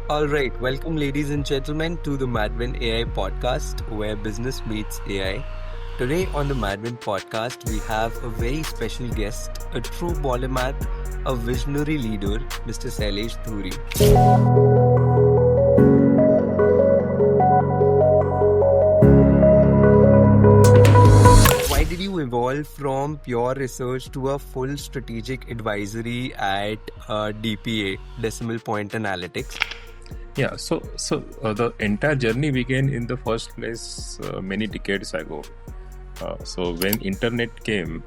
All right, welcome, ladies and gentlemen, to the Madwin AI podcast, where business meets AI. Today on the Madwin podcast, we have a very special guest, a true polymath, a visionary leader, Mr. Sailesh Dhuri. Why did you evolve from pure research to a full strategic advisory at DPA, Decimal Point Analytics? Yeah, so the entire journey began in the first place many decades ago. So when internet came,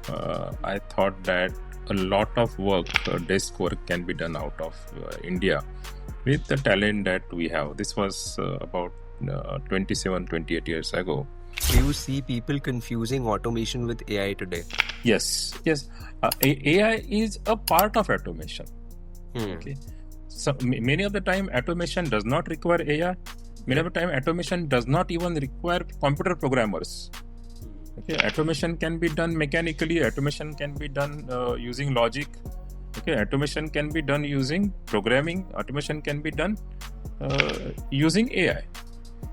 I thought that a lot of work, desk work, can be done out of India with the talent that we have. This was about 28 years ago. Do you see people confusing automation with AI today? Yes. AI is a part of automation. Okay. So many of the time, automation does not require AI. Many of the time, automation does not even require computer programmers. Okay, automation can be done mechanically. Automation can be done using logic. Okay, automation can be done using programming. Automation can be done using AI.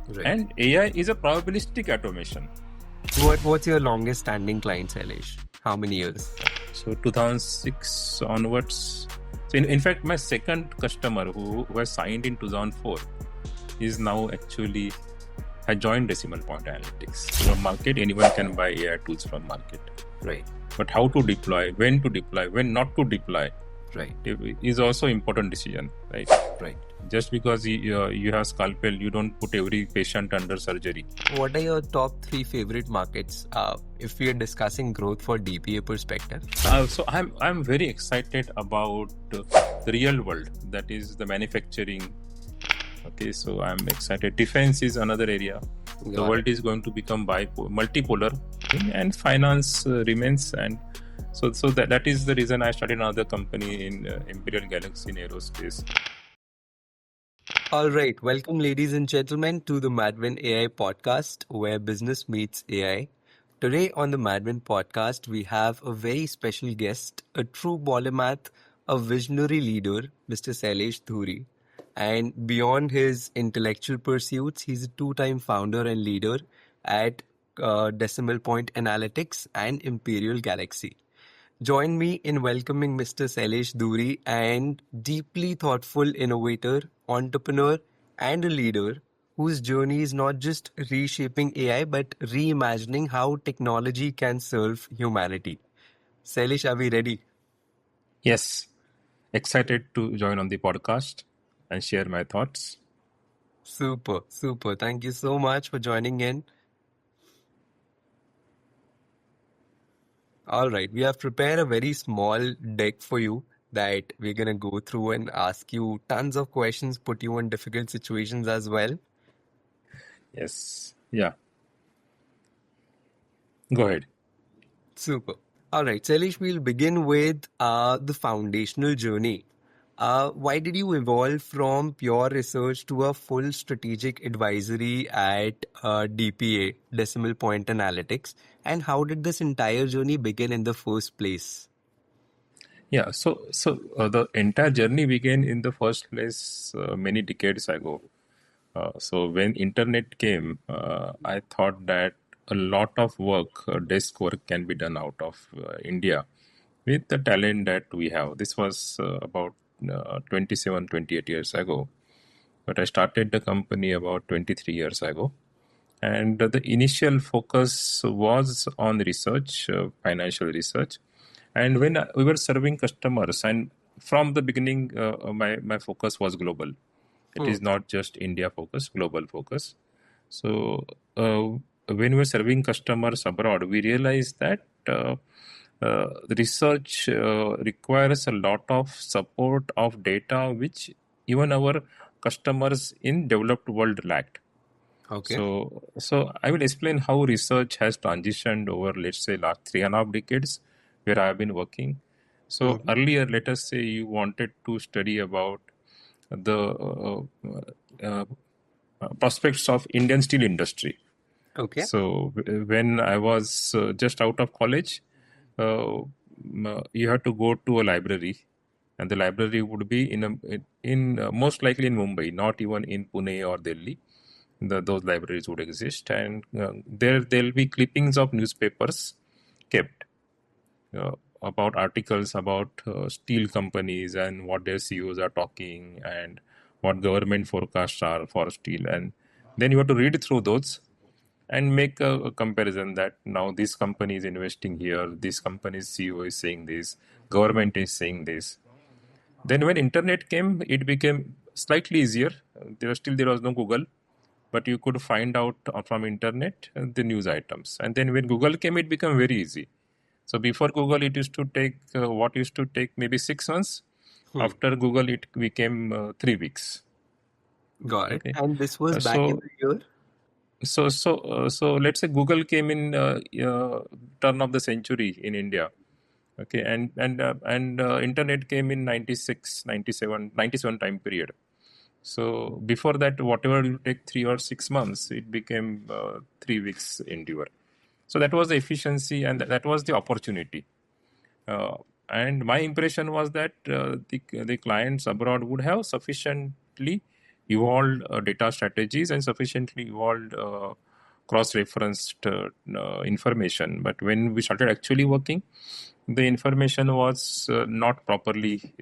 Right. And AI is a probabilistic automation. What's your longest standing client, Sailesh? How many years? So 2006 onwards. So in fact, my second customer who was signed in 2004 is now actually has joined Decimal Point Analytics. From market, anyone can buy AI tools from market. Right. But how to deploy, when not to deploy, Right. is also important decision, right? Right. Just because you have scalpel, you don't put every patient under surgery. What are your top 3 favorite markets if we are discussing growth for DPA perspective? So I'm very excited about the real world, that is the manufacturing. Okay, so I'm excited. Defense is another area. The world is going to become multipolar, and finance remains. And so that is the reason I started another company in Imperial Galaxy in aerospace. All right, welcome, ladies and gentlemen, to the Madwin AI podcast, where business meets AI. Today on the Madwin podcast, we have a very special guest, a true polymath, a visionary leader, Mr. Sailesh Dhuri. And beyond his intellectual pursuits, he's a two-time founder and leader at Decimal Point Analytics and Imperial Galaxy. Join me in welcoming Mr. Sailesh Dhuri, and deeply thoughtful innovator, entrepreneur, and a leader whose journey is not just reshaping AI but reimagining how technology can serve humanity. Sailesh, are we ready? Yes, excited to join on the podcast and share my thoughts. Super. Thank you so much for joining in. All right, we have prepared a very small deck for you that we're going to go through and ask you tons of questions, put you in difficult situations as well. Yes. Yeah. Go ahead. Super. All right, Sailesh, we'll begin with the foundational journey. Why did you evolve from pure research to a full strategic advisory at DPA, Decimal Point Analytics? And how did this entire journey begin in the first place? Yeah, so the entire journey began in the first place many decades ago. So when internet came, I thought that a lot of work, desk work, can be done out of India with the talent that we have. This was about 28 years ago. But I started the company about 23 years ago. And the initial focus was on research, financial research. And when we were serving customers, and from the beginning, my focus was global. It is not just India focus, global focus. So when we were serving customers abroad, we realized that the research requires a lot of support of data, which even our customers in developed world lacked. Okay. So I will explain how research has transitioned over, let's say, last 3.5 decades, where I have been working. So earlier, let us say you wanted to study about the prospects of Indian steel industry. Okay. So when I was just out of college, you have to go to a library and the library would be in most likely in Mumbai, not even in Pune or Delhi. Those libraries would exist, and there'll be clippings of newspapers kept about articles about steel companies and what their CEOs are talking and what government forecasts are for steel. And then you have to read through those and make a comparison that now this company is investing here, this company's CEO is saying this, government is saying this. Then when internet came, it became slightly easier. There was no Google, but you could find out from internet the news items. And then when Google came, it became very easy. So before Google, it used to take what used to take maybe 6 months. Hmm. After Google, it became 3 weeks. Got it. Okay, And this was back in so the year? so let's say Google came in turn of the century in India. Okay, and internet came in 96, 97, 97 time period. So before that, whatever you take 3 or 6 months, it became 3 weeks endure. So that was the efficiency, and that was the opportunity. Uh, and my impression was that the clients abroad would have sufficiently evolved data strategies and sufficiently evolved cross-referenced information. But when we started actually working, the information was not properly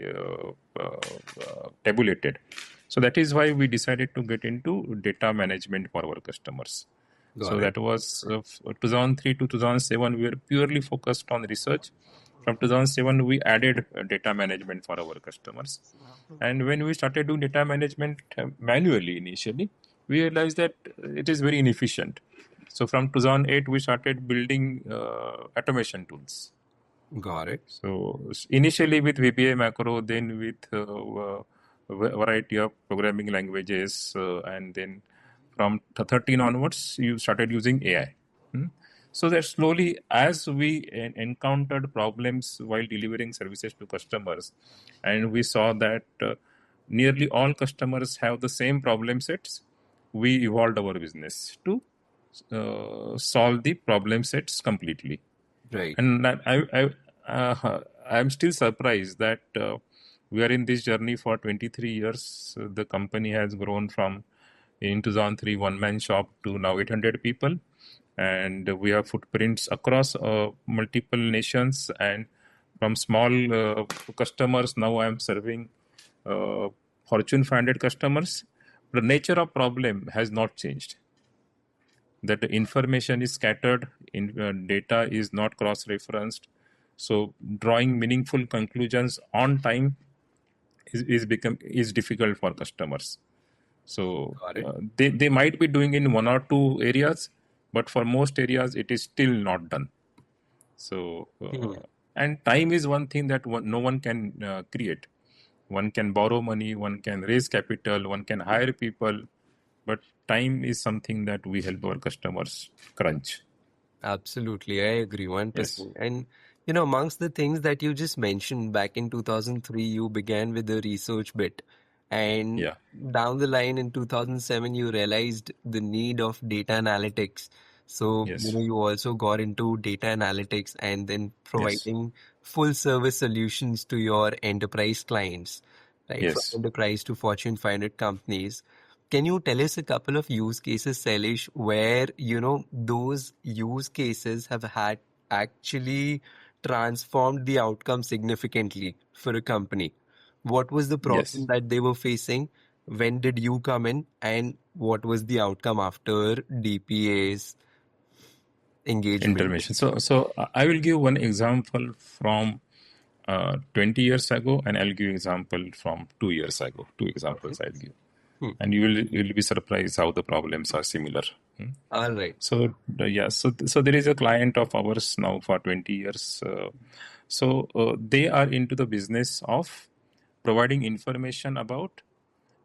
tabulated. So that is why we decided to get into data management for our customers. So Got it. that was 2003 to 2007. We were purely focused on research. From 2007, we added data management for our customers. And when we started doing data management manually initially, we realized that it is very inefficient. So from 2008, we started building automation tools. Got it. So initially with VBA macro, then with variety of programming languages, and then from 13 onwards, you started using AI. Hmm? So that slowly, as we encountered problems while delivering services to customers, and we saw that nearly all customers have the same problem sets, we evolved our business to solve the problem sets completely. Right. And I'm still surprised that we are in this journey for 23 years. The company has grown from in 2003 one man shop to now 800 people, and we have footprints across multiple nations. And from small customers, now I am serving uh, Fortune 500 customers. The nature of problem has not changed, that the information is scattered, data is not cross-referenced. So drawing meaningful conclusions on time is difficult for customers. So Got it. they might be doing in one or two areas, but for most areas it is still not done. So Hmm. and time is one thing that no one can create. One can borrow money, one can raise capital, one can hire people, but time is something that we help our customers crunch. Absolutely, I agree Yes. 1%. And amongst the things that you just mentioned, back in 2003, you began with the research bit, and Yeah. down the line in 2007, you realized the need of data analytics. So, Yes. you also got into data analytics and then Yes. providing full service solutions to your enterprise clients, right? From Yes. enterprise to Fortune 500 companies. Can you tell us a couple of use cases, Sailesh, where, those use cases have had actually transformed the outcome significantly for a company? What was the problem Yes. that they were facing? When did you come in? And what was the outcome after DPA's engagement? Intervention. So I will give one example from 20 years ago, and I'll give example from 2 years ago. Two Okay. examples I'll give, Hmm. and you'll be surprised how the problems are similar. Hmm. All right. So yeah, so there is a client of ours now for 20 years. They are into the business of providing information about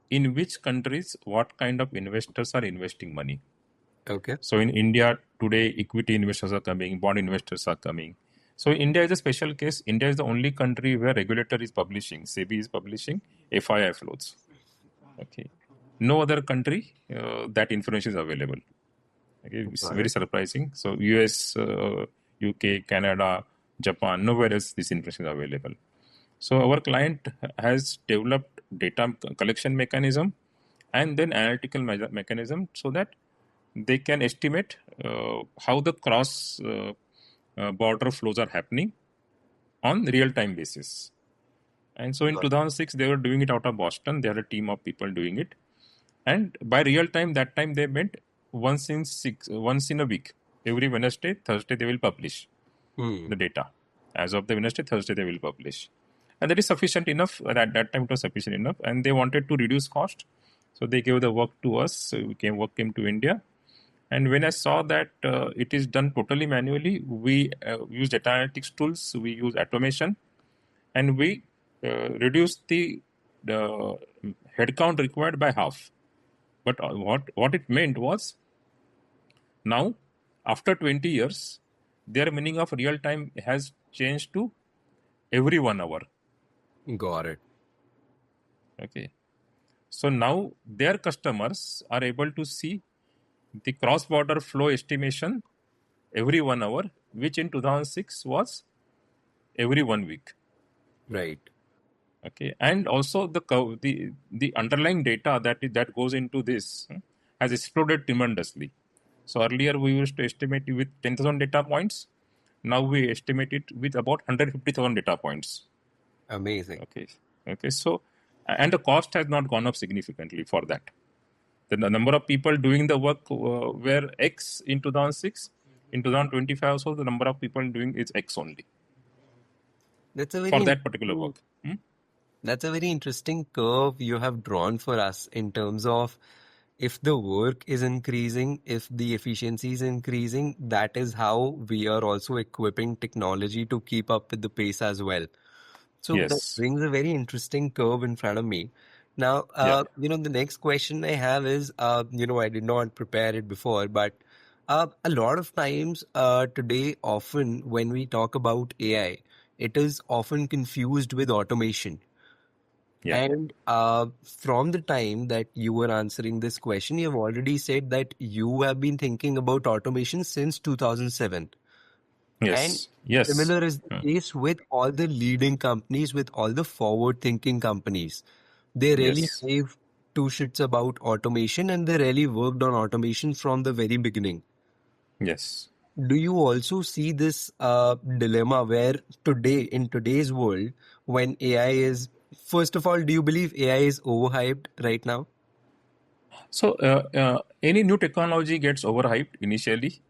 in which countries what kind of investors are investing money. Okay. So in India today, equity investors are coming, bond investors are coming. So India is a special case. India is the only country where regulator is publishing, SEBI is publishing FII flows. Okay, no other country that information is available. Okay, it's Got very it. surprising. So US, UK, Canada, Japan, nowhere else this information is available. So our client has developed data collection mechanism and then analytical mechanism so that they can estimate how the cross border flows are happening on real time basis. And so in Got 2006, they were doing it out of Boston. They had a team of people doing it. And by real time, that time they meant once in a week. Every Wednesday, Thursday, they will publish Hmm. the data. As of the Wednesday, Thursday, they will publish. And that is sufficient enough. At that time, it was sufficient enough. And they wanted to reduce cost. So they gave the work to us. So work came to India. And when I saw that it is done totally manually, we use data analytics tools, we use automation, and we reduce the headcount required by half. But what it meant was now, after 20 years, their meaning of real time has changed to every 1 hour. Got it. Okay. So now their customers are able to see the cross border flow estimation every 1 hour, which in 2006 was every 1 week. Right. Okay, and also the underlying data that goes into this has exploded tremendously. So earlier we used to estimate with 10,000 data points. Now we estimate it with about 150,000 data points. Amazing. Okay, okay. So and the cost has not gone up significantly for that. The number of people doing the work were X in 2006. In 2025 also the number of people doing is X only That's a very for that particular interesting work. Hmm? That's a very interesting curve you have drawn for us in terms of if the work is increasing, if the efficiency is increasing, that is how we are also equipping technology to keep up with the pace as well. So that Yes. brings a very interesting curve in front of me. Now, Yeah. the next question I have is, I did not prepare it before, but a lot of times today, often when we talk about AI, it is often confused with automation. Yeah. And from the time that you were answering this question, you have already said that you have been thinking about automation since 2007. And Yes. Yes. similar is the case with all the leading companies, with all the forward-thinking companies. They really Yes. gave two shits about automation and they really worked on automation from the very beginning. Yes. Do you also see this dilemma where today, in today's world, when AI is, first of all, do you believe AI is overhyped right now? So any new technology gets overhyped initially,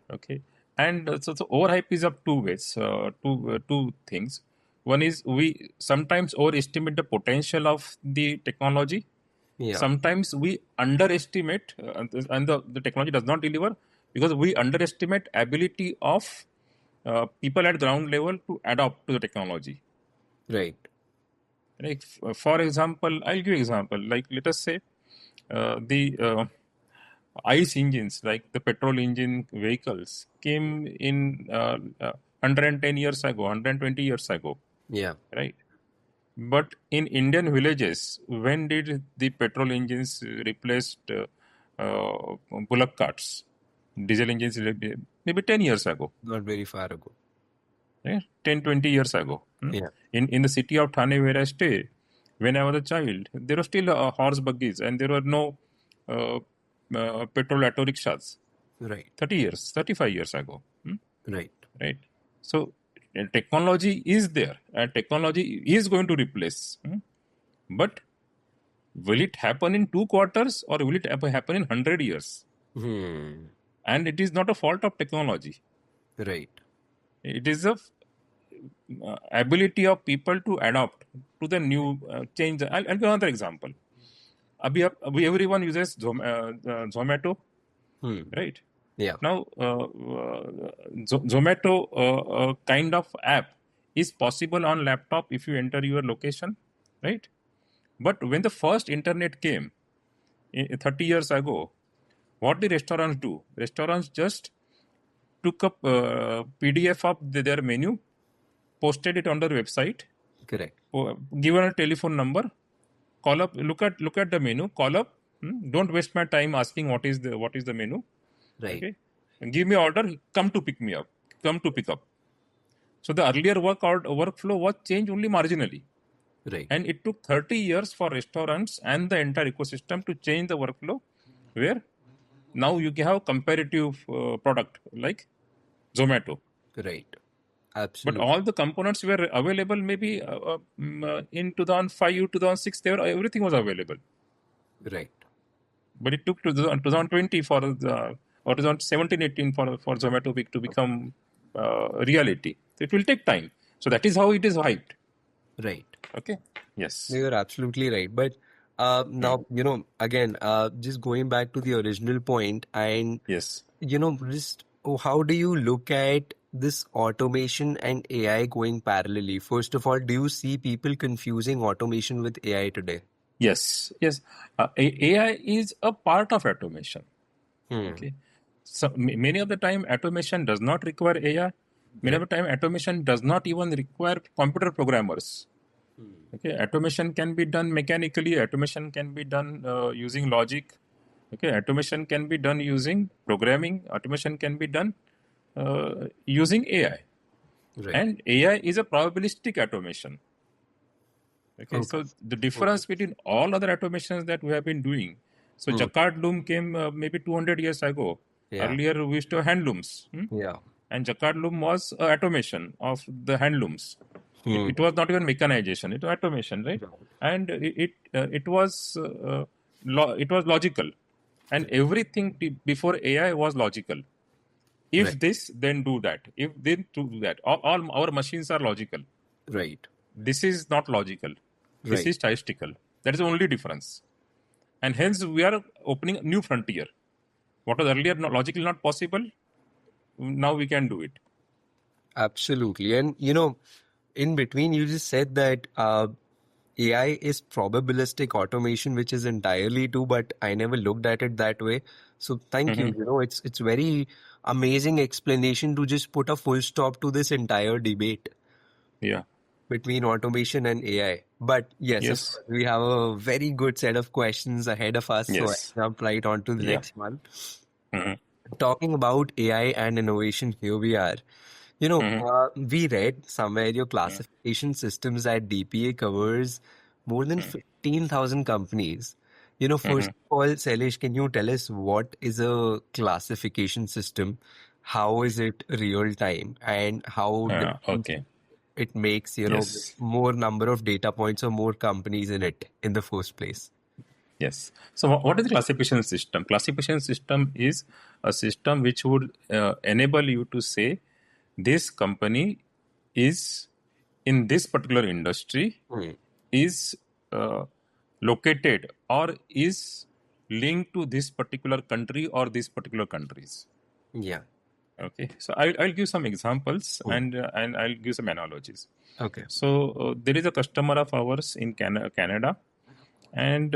okay, and so overhype is of two ways, two things. One is we sometimes overestimate the potential of the technology. Yeah, Sometimes we underestimate, and the technology does not deliver because we underestimate ability of people at ground level to adapt to the technology. right. Like for example, I'll give example. Like let us say the ICE engines, like the petrol engine vehicles, came in 110 years ago, 120 years ago, Yeah, right? But in Indian villages, when did the petrol engines replaced bullock carts? Diesel engines maybe 10 years ago, not very far ago. yeah? 10, 20 years ago. Yeah, In the city of Thane where I stay, when I was a child, there were still horse buggies and there were no uh, petrol auto rickshaws. right, 30 years, 35 years ago, right. right? So technology is there and technology is going to replace. But will it happen in 2 quarters or will it happen in 100 years? Hmm. And it is not a fault of technology. Right. It is a ability of people to adapt to the new change. I'll give another example. Everyone uses Zomato, Hmm. right? Yeah, Now, Zomato kind of app is possible on laptop if you enter your location, right? But when the first internet came 30 years ago, what the restaurants do? Restaurants just took up PDF of their menu, posted it on their website, correct. given a telephone number, call up, look at the menu, call up. Don't waste my time asking what is the menu. Right. Okay, and give me order. Come to pick me up. Come to pick up. So the earlier workflow was changed only marginally. Right. And it took 30 years for restaurants and the entire ecosystem to change the workflow, where now you have comparative product like Zomato. Right. But Absolutely. all the components were available maybe in 2005, 2006, everything was available. Right. But it took to 2020 for the, or 2017, 18 for Zomato to become reality. So it will take time. So that is how it is hyped. Right. Okay. No, Yes. you're absolutely right. But Hmm. now, again, just going back to the original point, and, Yes. just how do you look at this automation and AI going parallelly? First of all, do you see people confusing automation with AI today? Yes. Yes. AI is a part of automation. Hmm. Okay. So many of the time, automation does not require AI. Many of Right. the time, automation does not even require computer programmers. Okay, automation can be done mechanically. Automation can be done using logic. Okay, automation can be done using programming. Automation can be done using AI. Right. And AI is a probabilistic automation. Okay, Okay. so the Okay. difference between all other automations that we have been doing. So Hmm. Jacquard loom came maybe 200 years ago. Yeah. Earlier, we used to have hand looms. Yeah. And Jacquard loom was automation of the hand looms. Hmm. It was not even mechanization; it was automation, right? And it was logical, and everything before AI was logical. Right. If this, then do that. If then do that. All our machines are logical. Right. This is not logical. This Right. is statistical. That is the only difference. And hence, we are opening a new frontier. What was earlier logically not possible, now we can do it. Absolutely. And in between, you just said that AI is probabilistic automation, which is entirely true, but I never looked at it that way. So thank you. Mhm. It's very amazing explanation to just put a full stop to this entire debate Yeah. between automation and AI. But yes, of Yes. course, we have a very good set of questions ahead of us. So I Yes. jump right on to the Yeah. next one. Mhm. Talking about AI and innovation, here we are. Mhm. We read somewhere your Mhm. classification systems at DPA covers more than 15,000 companies. First Mhm. of all, Sailesh, can you tell us what is a classification system? How is it real time? And how Okay. it makes, Yes. more number of data points or more companies in it in the first place? Yes. So, what is the classification system? Classification system is a system which would enable you to say this company is in this particular industry, Hmm. is located or is linked to this particular country or these particular countries. Yeah. Okay. So, I'll give some examples Hmm. and I'll give some analogies. Okay. So there is a customer of ours in Canada, and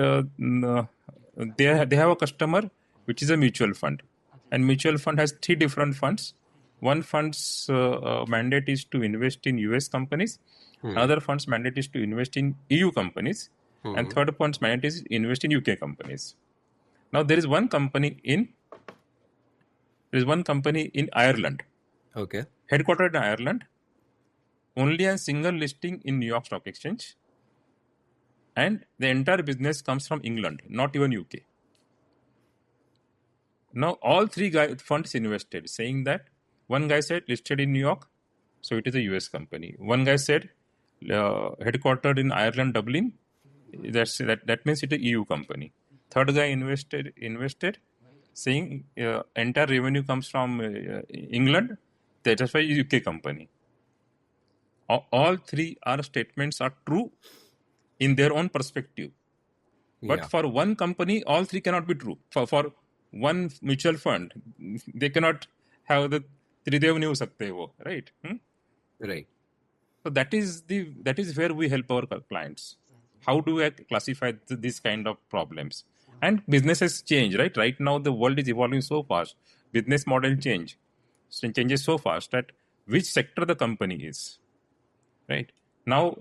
they have a customer which is a mutual fund, and mutual fund has three different funds. One fund's mandate is to invest in US companies. Hmm. Another fund's mandate is to invest in EU companies, and Hmm. third fund's mandate is invest in UK companies. Now there is one company in Ireland, Okay. headquartered in Ireland, only a single listing in New York Stock Exchange, and the entire business comes from England, not even UK. Now all three funds invested, saying that one guy said listed in New York, so it is a US company. One guy said headquartered in Ireland, Dublin, that means it is a EU company. Third guy invested, saying entire revenue comes from England, that is why UK company. All three are statements are true in their own perspective. But Yeah. for one company, all three cannot be true. For one mutual fund, they cannot have the Tridev नहीं हो सकते वो, right? Right. So that is where we help our clients. How do we classify this kind of problems? And businesses change, right? Right now the world is evolving so fast. Business model changes so fast that which sector the company is. Right now,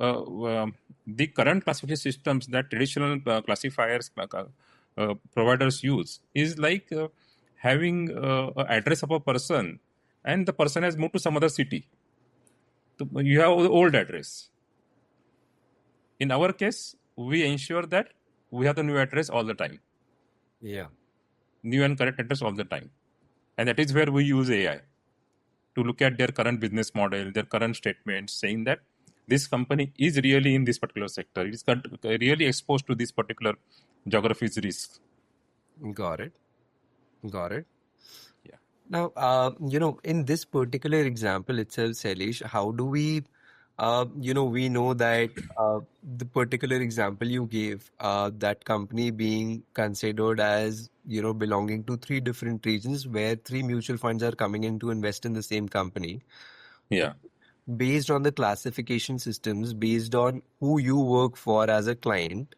the current classification systems that traditional classifiers providers use is like having an address of a person, and the person has moved to some other city. You have the old address. In our case, we ensure that we have the new address all the time, Yeah. new and correct address all the time. And that is where we use AI to look at their current business model, their current statements, saying that this company is really in this particular sector. It is really exposed to this particular geography's risk. Got it. Got it. Yeah. Now, in this particular example itself, Sailesh, how do we, we know that the particular example you gave, that company being considered as, belonging to three different regions where three mutual funds are coming in to invest in the same company, Yeah. based on the classification systems, based on who you work for as a client,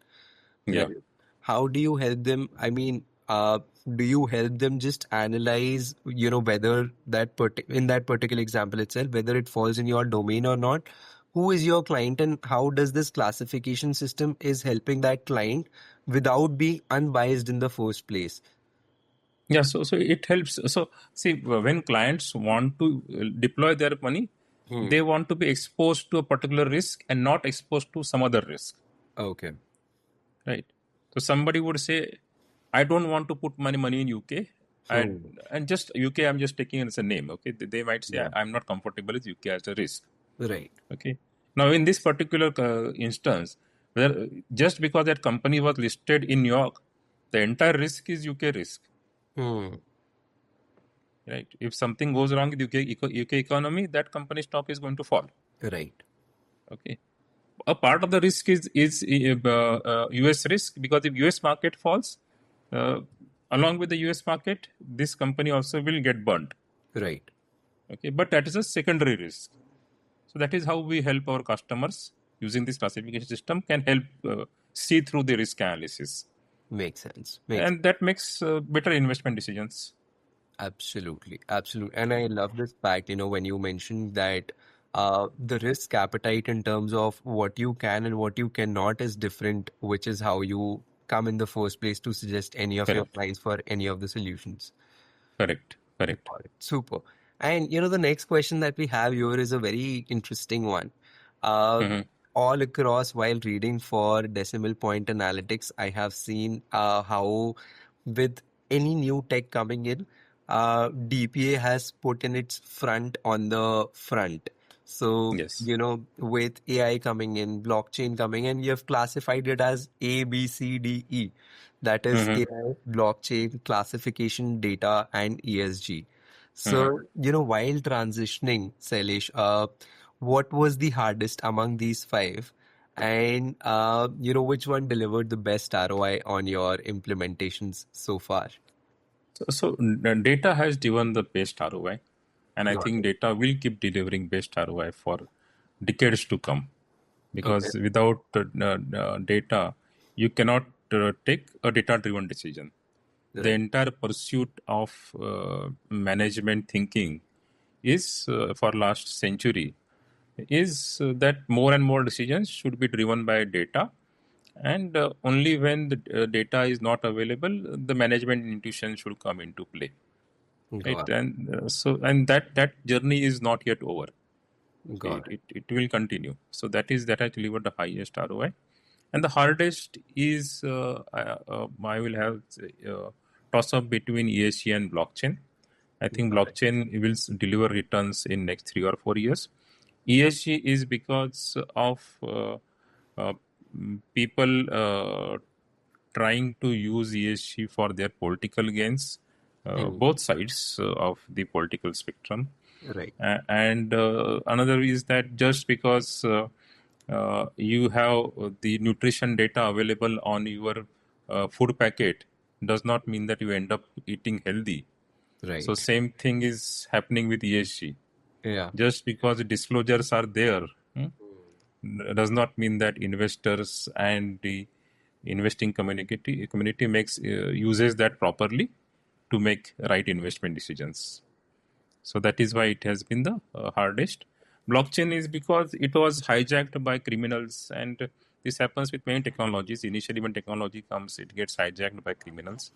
Yeah. right? How do you help them? I mean, do you help them just analyze, whether in that particular example itself, whether it falls in your domain or not? Who is your client, and how does this classification system is helping that client without being unbiased in the first place? Yeah. So it helps. So see, when clients want to deploy their money, Hmm. they want to be exposed to a particular risk and not exposed to some other risk. Okay. Right. So somebody would say, I don't want to put money in UK. Hmm. And just UK, I'm just taking it as a name. Okay. They might say, Yeah. I'm not comfortable with UK as a risk. Right. Okay. Now, in this particular instance, where just because that company was listed in New York, the entire risk is UK risk. Hmm. Right. If something goes wrong with UK economy, that company stock is going to fall. Right. Okay. A part of the risk is US risk, because if US market falls, uh, along with the US market, this company also will get burnt. Right. Okay. But that is a secondary risk. So that is how we help our customers using this classification system, can help see through the risk analysis, Makes sense. Makes and that makes better investment decisions. Absolutely, absolutely. And I love this fact, when you mentioned that the risk appetite in terms of what you can and what you cannot is different, which is how you come in the first place to suggest any of your Correct. clients for any of the solutions. Correct. Correct. Got it. Super. And the next question that we have here is a very interesting one. Uh, Hmm. all across while reading for decimal point analytics, I have seen how with any new tech coming in, DPA has put in its front on the front. So, Yes. with AI coming in, blockchain coming in, you have classified it as A, B, C, D, E. That is Hmm. AI, blockchain, classification, data, and ESG. Hmm. So, while transitioning, Sailesh, what was the hardest among these five? And, which one delivered the best ROI on your implementations so far? So data has given the best ROI, and I Got think it. data will keep delivering best ROI for decades to come. Okay. Because without data, you cannot take a data-driven decision. The Right. entire pursuit of management thinking is for last century is that more and more decisions should be driven by data, and only when the data is not available, the management intuition should come into play, right? Got And and that journey is not yet over. Okay, got it will continue. So that has delivered the highest ROI, and the hardest is I will have toss up between ESG and blockchain. I it. think Got it. blockchain will deliver returns in next 3 or 4 years. ESG is because of uh, people trying to use ESG for their political gains, Hmm. both sides of the political spectrum. Right. And another is that just because you have the nutrition data available on your food packet does not mean that you end up eating healthy. So Right. same thing is happening with ESG. Yeah. Just because the disclosures are there, does not mean that investors and the investing community makes uses that properly to make right investment decisions. So that is why it has been the hardest. Blockchain is because it was hijacked by criminals, and this happens with many technologies. Initially, when technology comes, it gets hijacked by criminals.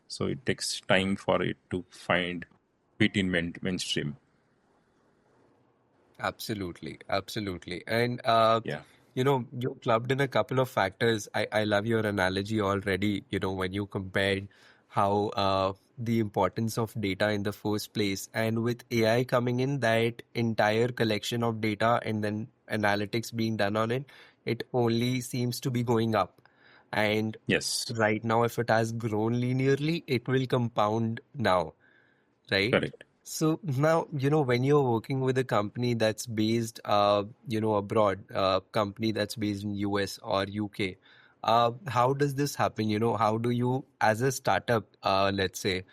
So it takes time for it to find fit in mainstream. Absolutely, absolutely. And Yeah. you clubbed in a couple of factors. I love your analogy already, when you compared how the importance of data in the first place. And with AI coming in, that entire collection of data and then analytics being done on it, it only seems to be going up. And Yes. right now, if it has grown linearly, it will compound now, right? Correct. So now, when you're working with a company that's based, abroad, a company that's based in US or UK, how does this happen? How do you, as a startup, let's say,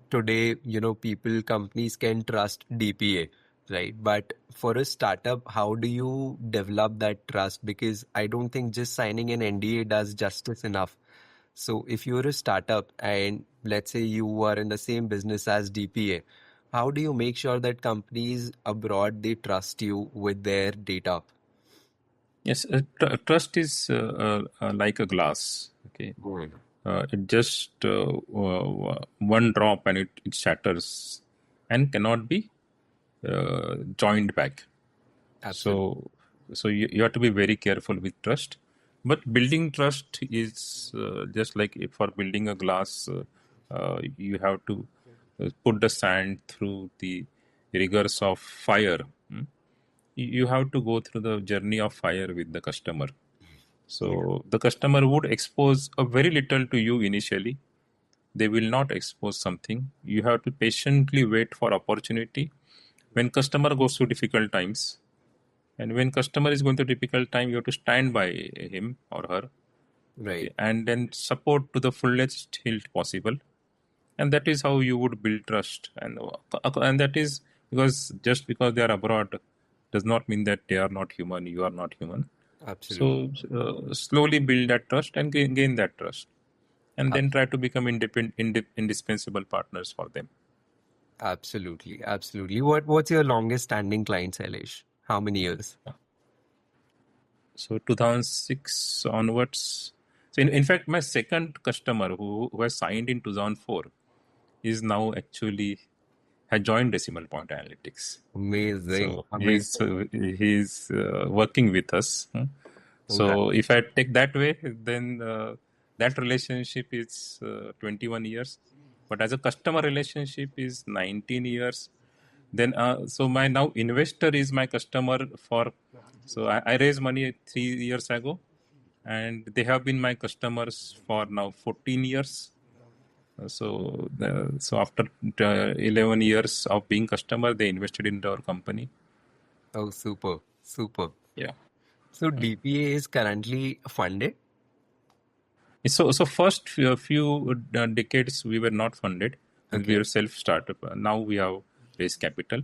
today, companies can trust DPA, right? But for a startup, how do you develop that trust? Because I don't think just signing an NDA does justice enough. So if you're a startup and let's say you are in the same business as DPA, how do you make sure that companies abroad they trust you with their data? Yes. Trust is like a glass. Okay. Good. It just one drop and it shatters and cannot be joined back. Absolutely. So, you have to be very careful with trust. But building trust is just like for building a glass, you have to put the sand through the rigors of fire. You have to go through the journey of fire with the customer. Yeah. So the customer would expose a very little to you initially. They will not expose something. You have to patiently wait for opportunity. When customer goes through difficult times, and when customer is going through difficult time, you have to stand by him or her, Right. okay, and then support to the fullest hilt possible. And that is how you would build trust. And that is because just because they are abroad does not mean that they are not human. You are not human. Absolutely. So slowly build that trust and gain that trust, and then try to become indispensable partners for them. Absolutely. Absolutely. What's your longest standing client, Sailesh? How many years? So 2006 onwards. So in fact, my second customer who has signed in 2004 is now actually has joined Decimal Point Analytics. Amazing. So Amazing. he's working with us. Congrats. So if I take that way, then that relationship is 21 years. But as a customer relationship is 19 years. Then so my now investor is my customer for. So I raised money 3 years ago, and they have been my customers for now 14 years. So after 11 years of being customer, they invested in our company. Oh, super. Super. Yeah. So DPA is currently funded. So first few decades we were not funded, and we Okay. were self-startup. Now we have raised capital,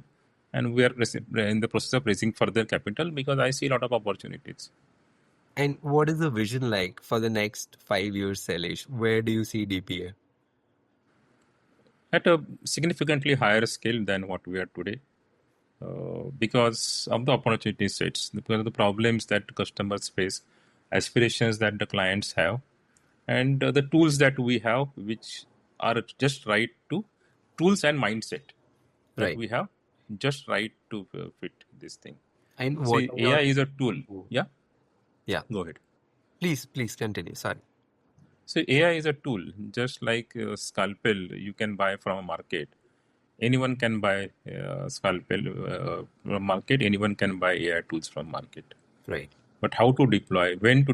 and we are in the process of raising further capital because I see a lot of opportunities. And what is the vision like for the next 5 years, Sailesh? Where do you see DPA? At a significantly higher scale than what we are today, because of the opportunity sets, because of the problems that customers face, aspirations that the clients have, and the tools that we have, which are just right to tools and mindset that Right. we have, just right to fit this thing. And what See, are AI your... is a tool. Yeah, Yeah. go ahead. Please continue. Sorry. So AI is a tool, just like scalpel you can buy from a market. Anyone can buy scalpel from market. Anyone can buy AI tools from market. Right. But how to deploy, when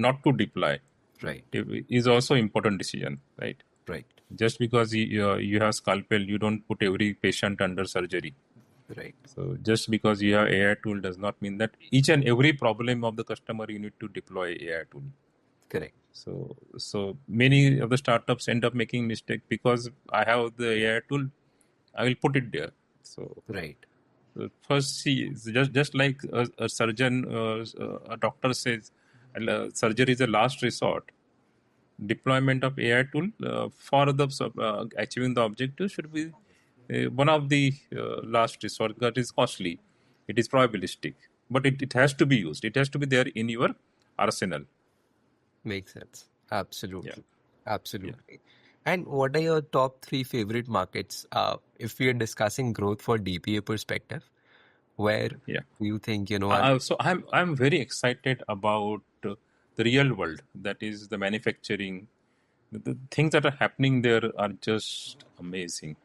not to deploy, Right. is also important decision, right? Right. Just because you have scalpel, you don't put every patient under surgery. Right. So just because you have AI tool does not mean that each and every problem of the customer you need to deploy AI tool. Correct. So many of the startups end up making mistake because I have the AI tool, I will put it there. So Right. first, see, it's just like a surgeon, a doctor says, surgery is a last resort. Deployment of AI tool for the achieving the objective should be one of the last resort that is costly. It is probabilistic, but it has to be used. It has to be there in your arsenal. Makes sense. Yeah, Absolutely. yeah. Absolutely. And what are your top three favorite markets? If we are discussing growth for DPA perspective, Where Yeah. you think, are So I'm very excited about the real world. That is the manufacturing. The things that are happening there are just amazing.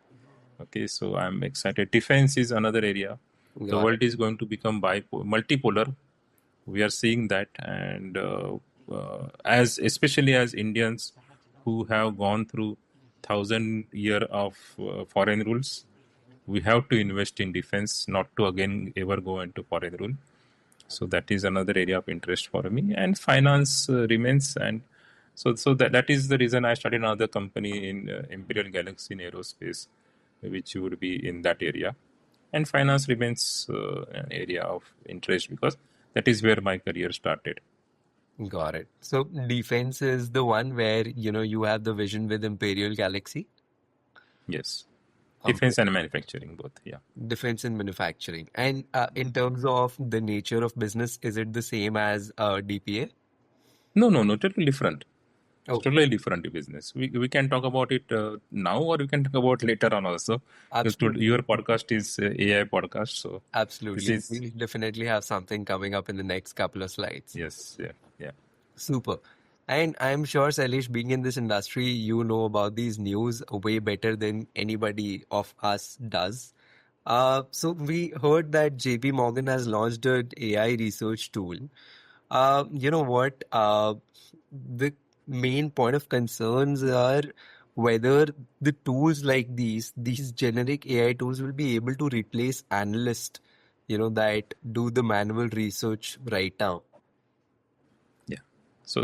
Okay, so I'm excited. Defense is another area. The got it. world is going to become multipolar. We are seeing that, and as especially as Indians who have gone through 1,000 year of foreign rules, we have to invest in defense, not to again ever go into foreign rule. So that is another area of interest for me, and finance remains. And so that is the reason I started another company in Imperial Galaxy in aerospace, which would be in that area. And finance remains an area of interest because that is where my career started. Got it. So defense is the one where, you have the vision with Imperial Galaxy. Yes, Okay. defense and manufacturing both. Yeah. Defense and manufacturing. And in terms of the nature of business, is it the same as DPA? No, totally different. It's Okay. totally different business. We can talk about it now, or we can talk about later on also. Because your Absolutely. podcast is AI podcast, so this Absolutely. is We'll definitely have something coming up in the next couple of slides. yes, yeah, yeah. Super. And I'm sure, Sailesh, being in this industry, you know about these news way better than anybody of us does. So we heard that JP Morgan has launched an AI research tool. You know what? The main point of concerns are whether the tools like these generic AI tools will be able to replace analysts, that do the manual research right now. Yeah. So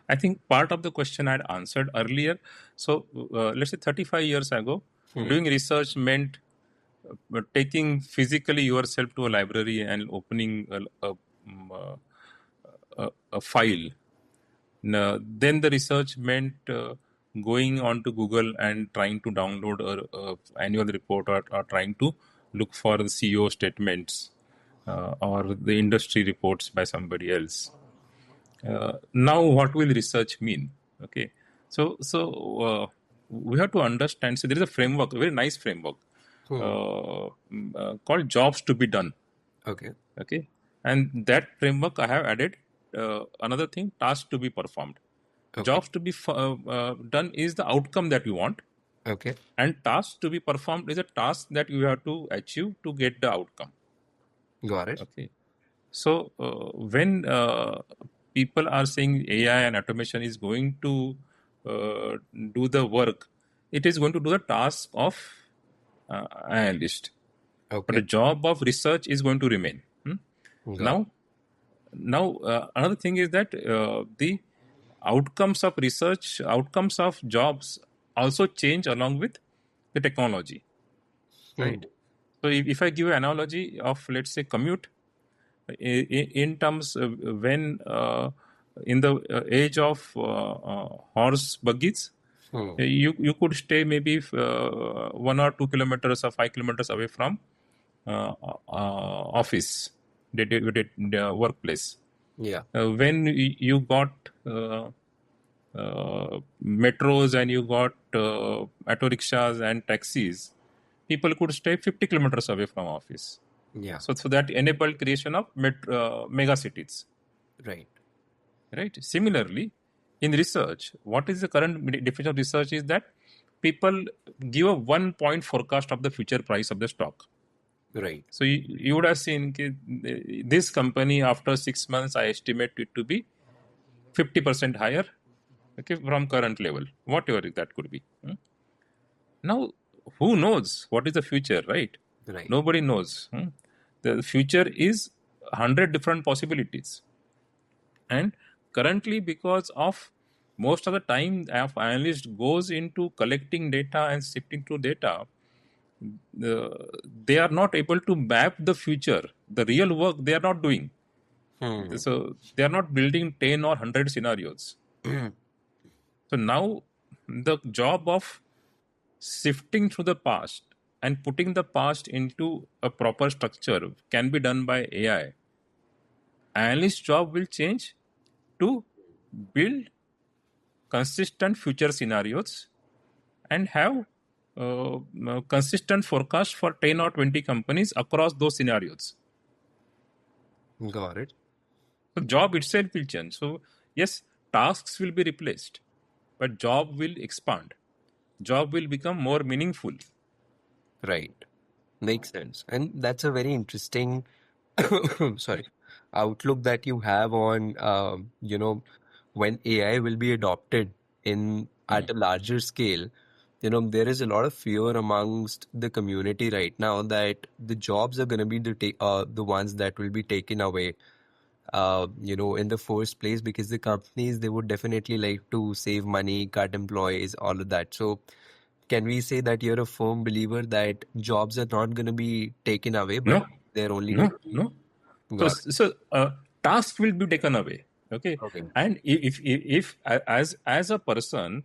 I think part of the question I had answered earlier. So let's say 35 years ago, Hmm. doing research meant taking physically yourself to a library and opening a file. Then the research meant going onto Google and trying to download a annual report, or trying to look for the CEO statements or the industry reports by somebody else. Now what will research mean? Okay, so we have to understand. So there is a framework, a very nice framework Hmm. called jobs to be done. Okay. Okay, and that framework I have added another thing: tasks to be performed. Okay. Jobs to be done is the outcome that you want, Okay. and tasks to be performed is a task that you have to achieve to get the outcome. Got it. Okay. So when people are saying AI and automation is going to do the work, it is going to do the task of analyst, but the Okay. job of research is going to remain. Got Now, another thing is that the outcomes of research, outcomes of jobs also change along with the technology, it. right? Hmm. So if I give an analogy of, let's say, commute, in terms of when in the age of horse buggies, Hmm. you could stay maybe 1 or 2 kilometers or 5 kilometers away from office, the workplace. Yeah. When you got metros and you got auto rickshaws and taxis, people could stay 50 kilometers away from office. Yeah. So that enabled creation of mega cities, Right. right? Similarly, in research, what is the current definition of research is that people give a 1 point forecast of the future price of the stock. Right. So you would have seen this company after 6 months, I estimate it to be 50% higher, okay, from current level, whatever that could be. Now, who knows what is the future, right? Right. Nobody knows. The future is 100 different possibilities. And currently, because of most of the time, of analyst goes into collecting data and sifting through data, they are not able to map the future. The real work they are not doing. Hmm. So they are not building 10 or 100 scenarios. So now the job of sifting through the past and putting the past into a proper structure can be done by AI. Analyst's job will change to build consistent future scenarios and have consistent forecast for 10 or 20 companies across those scenarios. Got it. So job itself will change. So yes, tasks will be replaced, but job will expand. Job will become more meaningful. Right. Makes sense. And that's a very interesting, sorry, outlook that you have on, when AI will be adopted in at a larger scale. There is a lot of fear amongst the community right now that the jobs are going to be the ones that will be taken away, in the first place, because the companies, they would definitely like to save money, cut employees, all of that. So can we say that you're a firm believer that jobs are not going to be taken away, but No, they're only going no, to be no. So, got it? task will be taken away. Okay, Okay. and if as a person,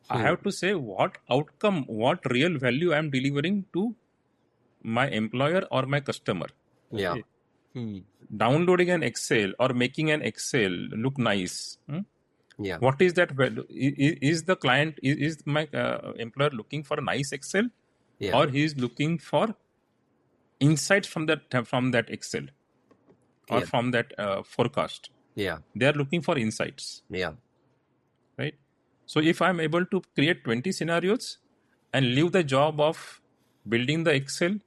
I Hmm. have to say what outcome, what real value I am delivering to my employer or my customer. Yeah. Okay, Hmm. downloading an Excel or making an Excel look nice. Yeah. What is that value? Is the client, is my employer looking for a nice Excel, Yeah. or he is looking for insights from that Excel or Yeah. from that forecast? Yeah. They are looking for insights, Yeah. right? So if I'm able to create 20 scenarios and leave the job of building the Excel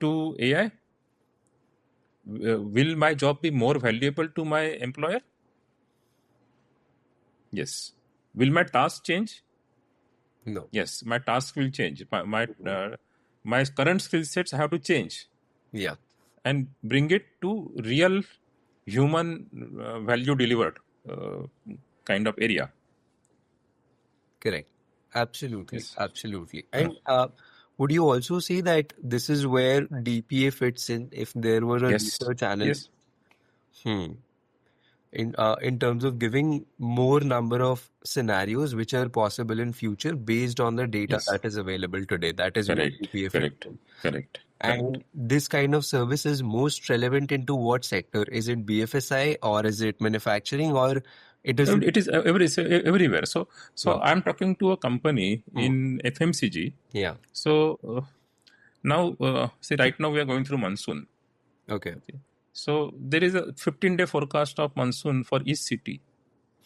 to AI, will my job be more valuable to my employer? Yes. Will my task change? No. Yes, my task will change. My current skill sets have to change Yeah. and bring it to real human value delivered uh, kind of area. Correct. Absolutely. Yes. Absolutely. And would you also say that this is where DPA fits in if there were a Yes. research analyst? Yes. Hmm. In terms of giving more number of scenarios which are possible in future based on the data Yes. that is available today. That is where Correct. DPA fits Correct. in. Correct. Correct. And this kind of service is most relevant into what sector? Is it BFSI or is it manufacturing or it is? It is everywhere. So Wow. I'm talking to a company Hmm. in FMCG. Yeah. So now, see, right now we are going through monsoon. Okay. Okay. So there is a 15-day forecast of monsoon for each city.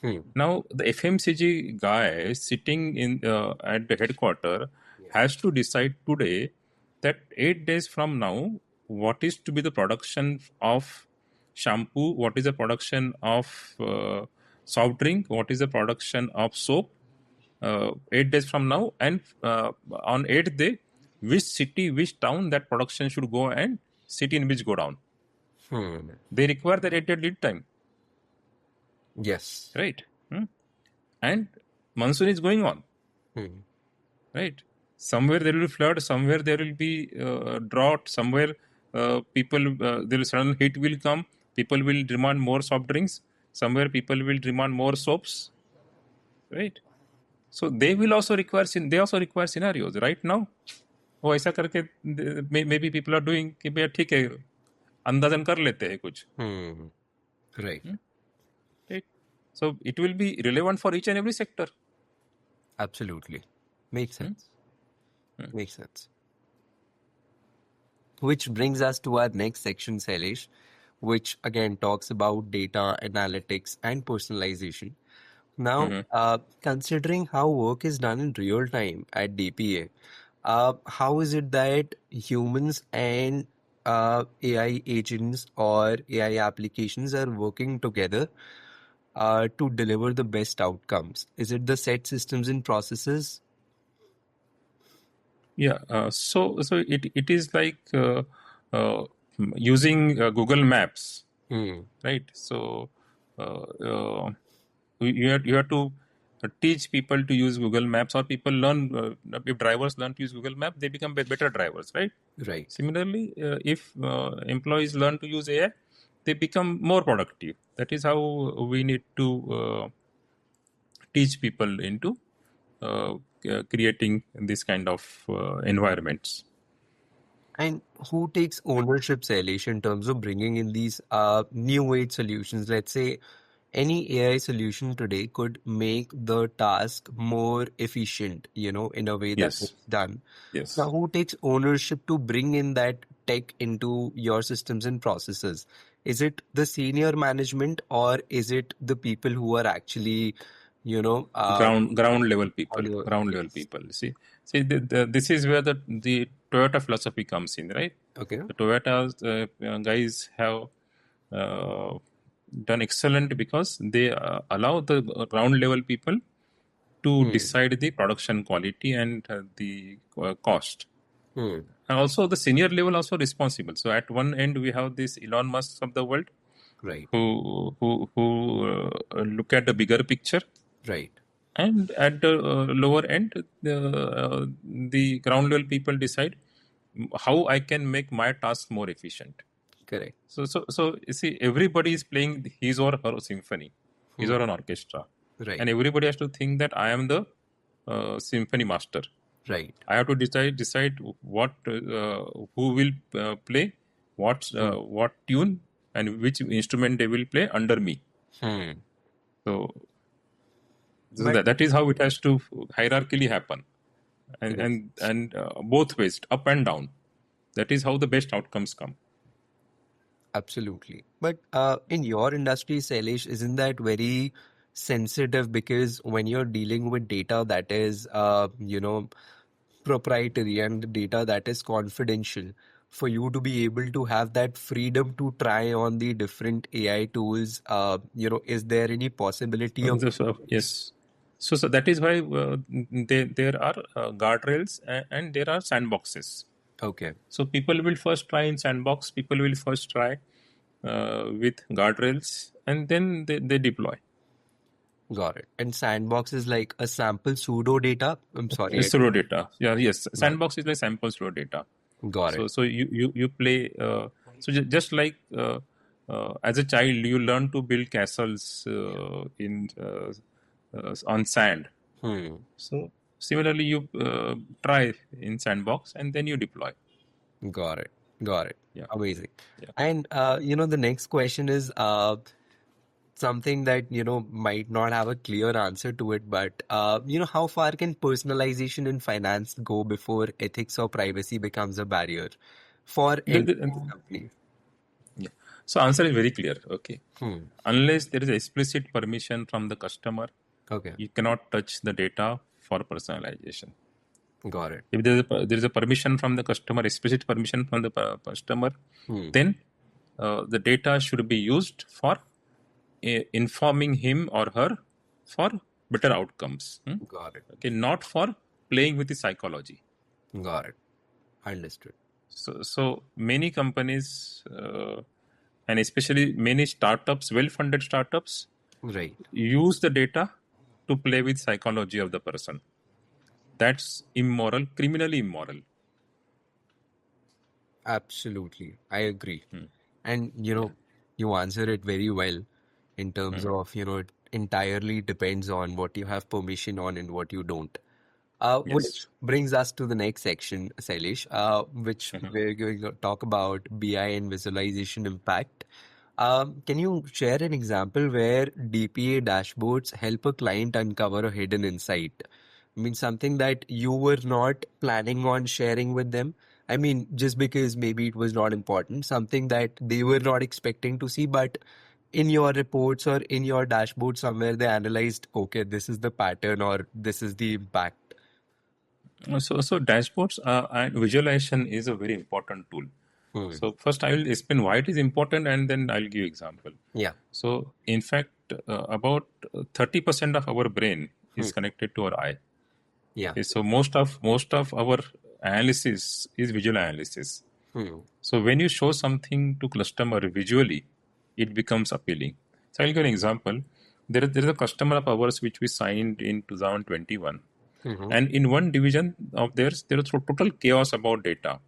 Hmm. Now the FMCG guy sitting in at the headquarter Yeah. has to decide today that 8 days from now, what is to be the production of shampoo, what is the production of soft drink, what is the production of soap, 8 days from now, and on 8th day, which city, which town that production should go, and city in which go down. Hmm. They require that 8 day lead time, Yes. right? And monsoon is going on, Hmm. right? Somewhere there will be flood, somewhere there will be drought, somewhere there will sudden heat will come. People will demand more soft drinks. Somewhere people will demand more soaps, right? So they will also require they also require scenarios right now. वो ऐसा करके maybe people are doing कि भैया ठीक है, अंदाजन कर लेते हैं कुछ, Hmm. Right. right? So it will be relevant for each and every sector. Absolutely. Makes sense. Makes sense. Which brings us to our next section, Sailesh, which again talks about data analytics and personalization. Now, considering how work is done in real time at DPA, how is it that humans and AI agents or AI applications are working together to deliver the best outcomes? Is it the set systems and processes? Yeah, so it is like uh, using Google Maps, Hmm. right? So you have to teach people to use Google Maps, or people learn. If drivers learn to use Google Map, they become better drivers, right? Right. Similarly, if employees learn to use AI, they become more productive. That is how we need to teach people into uh, creating this kind of environments. And who takes ownership, Sailesh, in terms of bringing in these new age solutions? Let's say any AI solution today could make the task more efficient, in a way that Yes. it's done. Now, Yes. who takes ownership to bring in that tech into your systems and processes? Is it the senior management, or is it the people who are actually, you know, uh, Ground level people. on your, Ground level yes. people. See, this is where the Toyota philosophy comes in, right? Okay. The Toyota's guys have uh, done excellent because they allow the ground level people to Hmm. decide the production quality and the cost. Hmm. And also the senior level also responsible. So at one end we have this Elon Musk of the world Right. who look at the bigger picture, Right. and at the lower end the ground level people decide how I can make my task more efficient. Correct. So you see, everybody is playing his or her symphony, his Hmm. or an orchestra, Right. and everybody has to think that I am the symphony master. Right. I have to decide what who will play Hmm. what tune and which instrument they will play under me. Hmm. So, But that is how it has to hierarchically happen, and correct. both ways, up and down. That is how the best outcomes come. Absolutely. But in your industry, Sailesh, isn't that very sensitive? Because when you're dealing with data that is, proprietary and the data that is confidential, for you to be able to have that freedom to try on the different AI tools, is there any possibility of? Yes. So that is why there are guardrails and there are sandboxes. Okay, So people will first try in sandbox. People will first try with guardrails, and then they deploy. got it. And sandbox is like a sample pseudo data. I'm sorry. Pseudo data. Yeah. Yes. Got Sandbox is like sample pseudo data. got it. So you play. Just like as a child, you learn to build castles in on sand. Hmm. So similarly, you try in sandbox and then you deploy. Got it. Got it. Yeah. Amazing. Yeah. And the next question is something that might not have a clear answer to it, but how far can personalization in finance go before ethics or privacy becomes a barrier for The, any the, company? yeah. So answer is very clear. Okay. Hmm. Unless there is explicit permission from the customer, Okay. you cannot touch the data for personalization. Got it. If there is a permission from the customer, explicit permission from the customer, Hmm. then the data should be used for informing him or her for better outcomes. Got it. Okay, not for playing with the psychology. Got it. Understood. So many companies and especially many startups, well-funded startups, Right. use the data to play with psychology of the person. That's immoral, criminally immoral. Absolutely. I agree. Hmm. And Yeah. you answer it very well in terms Hmm. of, it entirely depends on what you have permission on and what you don't. Yes. Which brings us to the next section, Sailesh, which Mhm. we're going to talk about BI and visualization impact. Can you share an example where DPA dashboards help a client uncover a hidden insight? I mean, something that you were not planning on sharing with them. I mean, just because maybe it was not important, something that they were not expecting to see, but in your reports or in your dashboard somewhere they analyzed, okay, this is the pattern or this is the impact. So dashboards and visualization is a very important tool. Hmm. So first I will explain why it is important, and then I'll give example. Yeah. So in fact, about 30% of our brain Hmm. is connected to our eye. Yeah. Okay, so most of our analysis is visual analysis. Hmm. So when you show something to customer visually, it becomes appealing. So I'll give an example. There is a customer of ours which we signed in 2021, Hmm. and in one division of theirs, there was total chaos about data.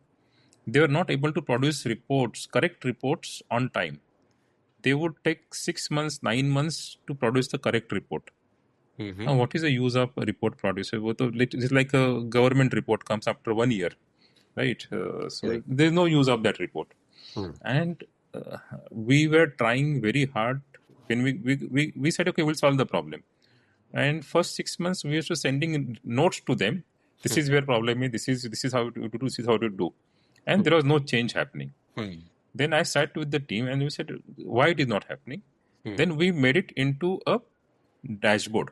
They were not able to produce reports, correct reports on time. They would take 6 months, 9 months to produce the correct report. Hmm. Now, what is the use of a report producer? It's like a government report comes after 1 year, right? So Correct. there's no use of that report. Hmm. And we were trying very hard. When we said, okay, we'll solve the problem. And first 6 months, we used to sending notes to them. This is where problem is. This is how to do. This is how to do. And there was no change happening. Then I sat with the team and we said, why it is not happening? Then we made it into a dashboard.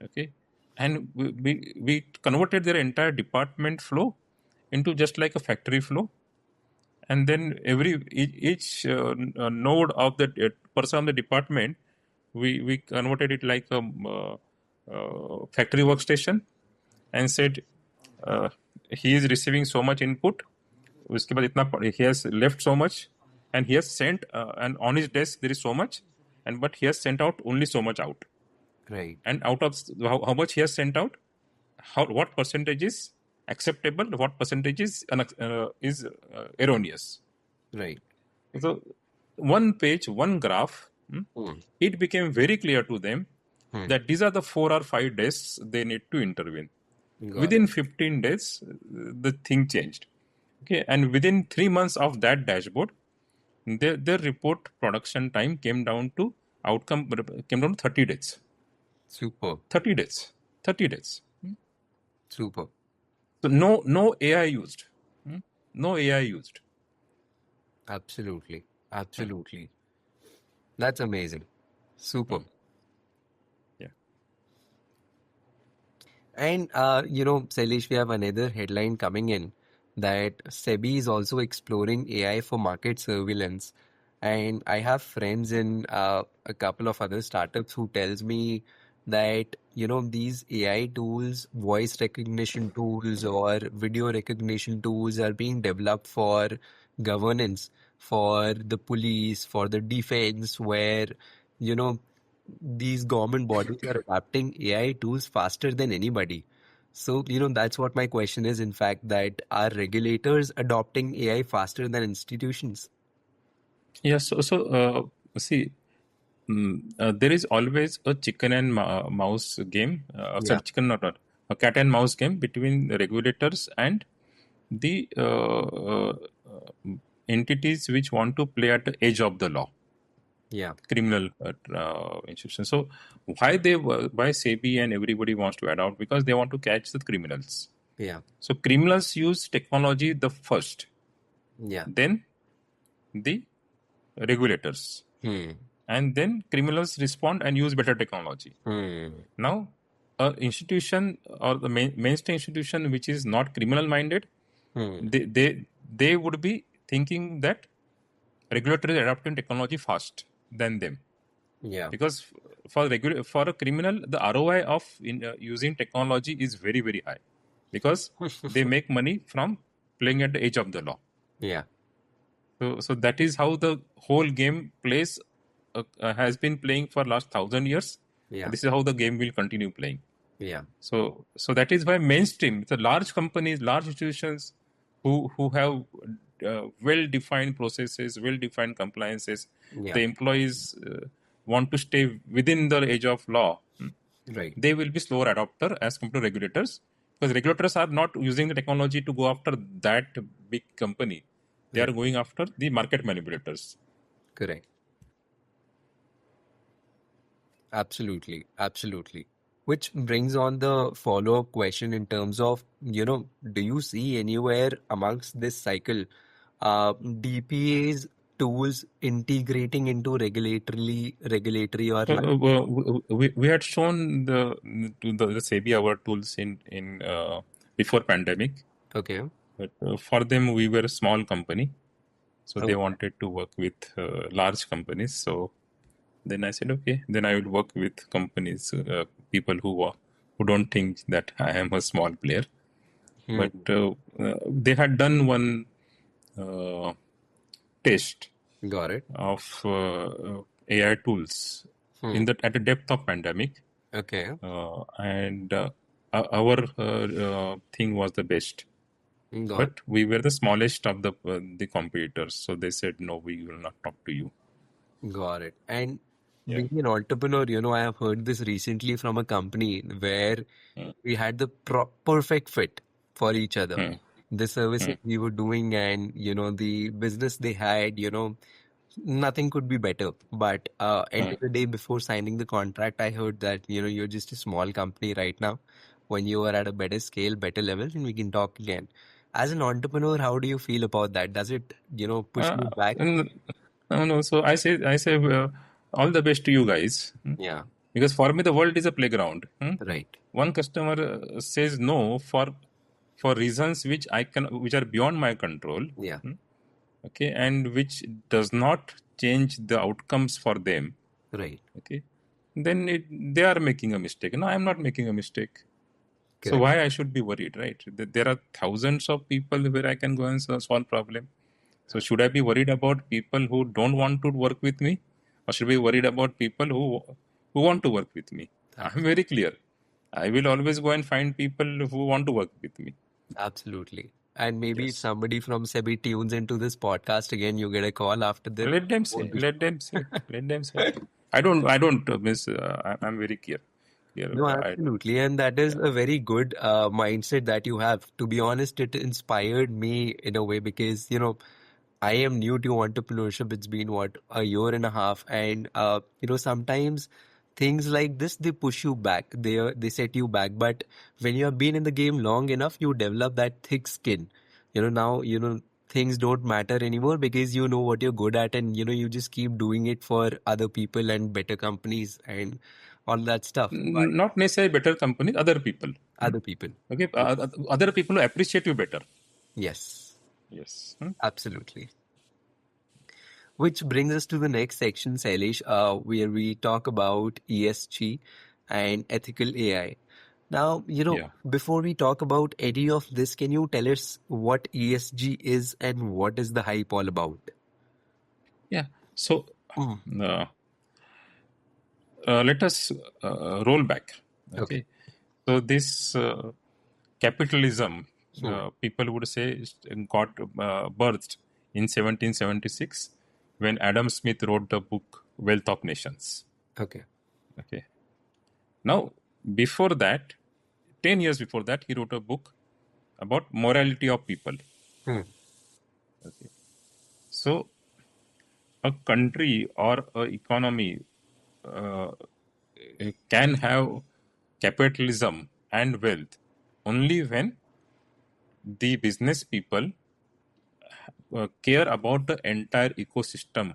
Okay. And we converted their entire department flow into just like a factory flow. And then each node of the person of the department, we converted it like a factory workstation and said he is receiving so much input. उसके बाद इतना he has left so much and he has sent and on his desk there is so much and but he has sent out only so much out. Right. And out of how much he has sent out, what percentage is acceptable, what percentage is erroneous. Right. So one page, one graph, it became very clear to them that these are the 4 or 5 desks they need to intervene. Within 15 days, the thing changed. Okay, and within 3 months of that dashboard, their report production time came down to 30 days. Super. 30 days. 30 days. Super. So no AI used. No AI used. Absolutely. Absolutely. That's amazing. Super. Yeah. And, Sailesh, we have another headline coming in that SEBI is also exploring AI for market surveillance. And I have friends in a couple of other startups who tells me that, these AI tools, voice recognition tools or video recognition tools are being developed for governance, for the police, for the defense, where, you know, these government bodies are adapting AI tools faster than anybody. So, that's what my question is, in fact, that are regulators adopting AI faster than institutions? Yeah. See, there is always a chicken and mouse game. Yeah. Sorry, chicken not a cat and mouse game between the regulators and the entities which want to play at the edge of the law, Yeah. criminal institutions. So why SEBI and everybody wants to adopt, because they want to catch the criminals. Yeah. So criminals use technology the first, Yeah. then the regulators, and then criminals respond and use better technology. Now, a institution or the mainstream institution which is not criminal minded, they would be thinking that regulator is adopting technology fast than them, Yeah. because for a criminal the ROI of using technology is very very high, because they make money from playing at the edge of the law. Yeah. So that is how the whole game plays, has been playing for last 1,000 years. Yeah. This is how the game will continue playing. Yeah. So that is why mainstream, the large companies, large institutions who have well-defined processes, well-defined compliances, Yeah. the employees want to stay within the edge of law. Right. They will be slower adopter as compared to regulators, because regulators are not using the technology to go after that big company. They are going after the market manipulators. Correct. Absolutely. Absolutely. Which brings on the follow-up question in terms of, do you see anywhere amongst this cycle, DPA's tools integrating into regulatory or So we had shown the SEBI our tools in before pandemic, okay. but for them we were a small company, so they Oh, wanted to work with large companies. So then I said, okay, then I will work with companies, people who don't think that I am a small player. But they had done one uh, test got it. of AI tools at the depth of pandemic, Okay. and our thing was the best. Got But we were the smallest of the competitors, so they said no, we will not talk to you. Got it. And Yeah. being an entrepreneur, I have heard this recently from a company where we had the perfect fit for each other. The services we were doing and, the business they had, nothing could be better. But end of the day, before signing the contract, I heard that you're just a small company right now. When you are at a better scale, better level, then we can talk again. As an entrepreneur, how do you feel about that? Does it push you back? And, no, so I say, all the best to you guys. Yeah, Because for me, the world is a playground. right. One customer says no for reasons which are beyond my control. Yeah, Okay, and which does not change the outcomes for them. right. Okay, then they are making a mistake. No, I'm not making a mistake. So Correct. why I should be worried, right? There are thousands of people where I can go and solve problem. So should I be worried about people who don't want to work with me, or should I be worried about people who want to work with me? I'm very clear. I will always go and find people who want to work with me. Absolutely. And maybe if Yes. somebody from SEBI tunes into this podcast again, you get a call after this. Let them say. Won't be Let them say. Let them say. I don't miss. I'm very clear. Clear. No, I absolutely. And that is Yeah. a very good mindset that you have. To be honest, it inspired me in a way because, I am new to entrepreneurship. It's been what, a year and a half. And, sometimes things like this, they push you back. They set you back. But when you have been in the game long enough, you develop that thick skin. Now, things don't matter anymore because you know what you're good at and, you just keep doing it for other people and better companies and all that stuff. But Not necessarily better companies, other people. other people. Okay, other people who appreciate you better. Yes, Yes. absolutely. Which brings us to the next section, Sailesh, where we talk about ESG and ethical AI. Now, Yeah. before we talk about any of this, can you tell us what ESG is and what is the hype all about? Yeah. So Mm, uh, let us roll back. okay. Okay. So this capitalism, Hmm. people would say, got birthed in 1776 when Adam Smith wrote the book Wealth of Nations. Okay. Okay. Now, before that, 10 years before that, he wrote a book about morality of people. Hmm. Okay. So, a country or a economy uh, can have capitalism and wealth only when the business people care about the entire ecosystem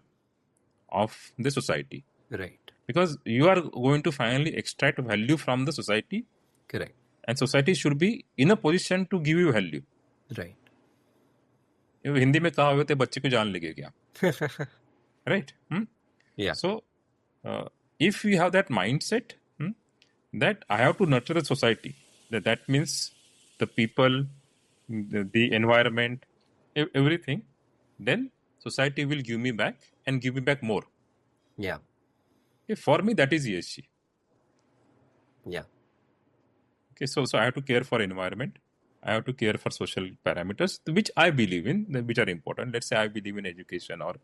of the society, Right. because you are going to finally extract value from the society, Correct. and society should be in a position to give you value. Right. ये हिंदी में कहा हुआ थे बच्चे को जान लगे क्या, right? Yeah. So if we have that mindset, that I have to nurture the society, that means the people, the environment, everything, then society will give me back and give me back more. Yeah. Okay, for me, that is ESG. Yeah. Okay, so I have to care for environment. I have to care for social parameters, which I believe in, which are important. Let's say I believe in education or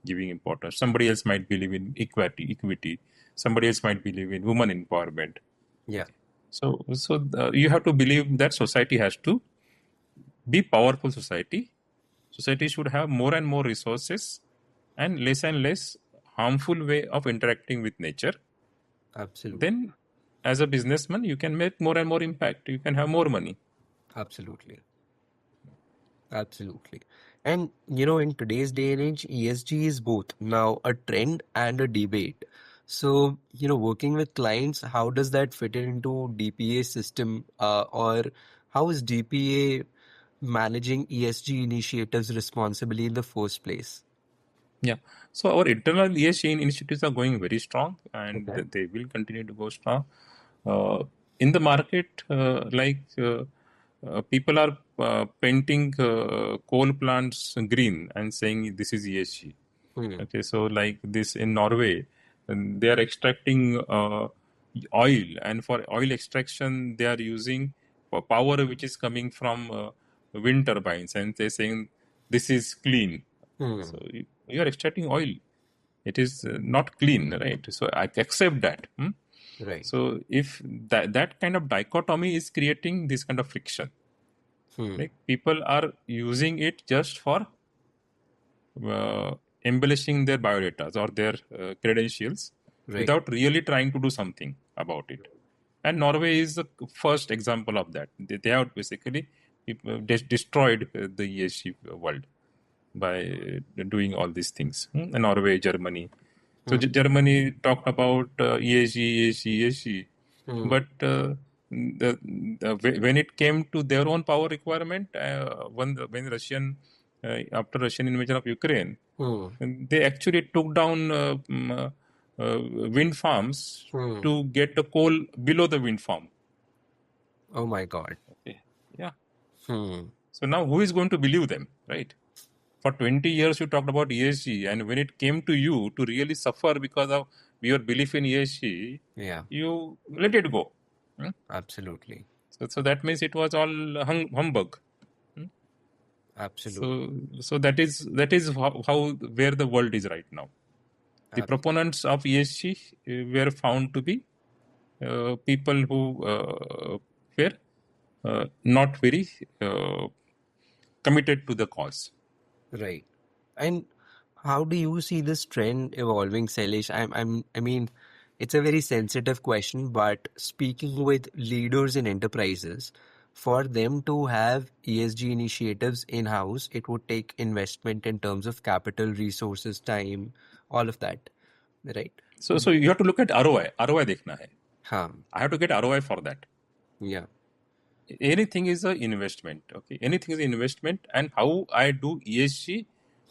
giving importance. Somebody else might believe in equity. Somebody else might believe in women empowerment. Yeah. So you have to believe that society has to be powerful society. Society should have more and more resources and less harmful way of interacting with nature. Absolutely. Then, as a businessman, you can make more and more impact. You can have more money. Absolutely. Absolutely. And in today's day and age, ESG is both now a trend and a debate. So, working with clients, how does that fit into DPA system, or how is DPA managing ESG initiatives responsibly in the first place? Yeah. So our internal ESG initiatives are going very strong, and Okay. they will continue to go strong. In the market, people are painting coal plants green and saying this is ESG. Hmm. Okay, so like this in Norway, and they are extracting oil, and for oil extraction, they are using power which is coming from wind turbines, and they're saying this is clean. Hmm. So you are extracting oil. It is not clean, right? So I accept that. Right. So if that kind of dichotomy is creating this kind of friction, Hmm. like people are using it just for uh, embellishing their biodatas or their credentials Right. without really trying to do something about it. And Norway is the first example of that. They have basically destroyed the ESG world by doing all these things. Norway, Germany. So Hmm. Germany talked about ESG, ESG, ESG, Hmm. but when it came to their own power requirement, when Russian after Russian invasion of Ukraine, Hmm. they actually took down wind farms Hmm. to get the coal below the wind farm. Oh my God. Okay. Yeah. Hmm. So now who is going to believe them, right? For 20 years you talked about ESG, and when it came to you to really suffer because of your belief in ESG, Yeah. you let it go. Hmm? Absolutely. So that means it was all humbug. Hmm? Absolutely. So that is how where the world is right now. The proponents of ESG were found to be people who were not very committed to the cause. Right. And how do you see this trend evolving, Sailesh? I mean, it's a very sensitive question, but speaking with leaders in enterprises, for them to have ESG initiatives in-house, it would take investment in terms of capital, resources, time, all of that, right? So you have to look at ROI. ROI देखना है. Huh. I have to get ROI for that. Yeah. Anything is an investment. Okay, anything is an investment, and how I do ESG,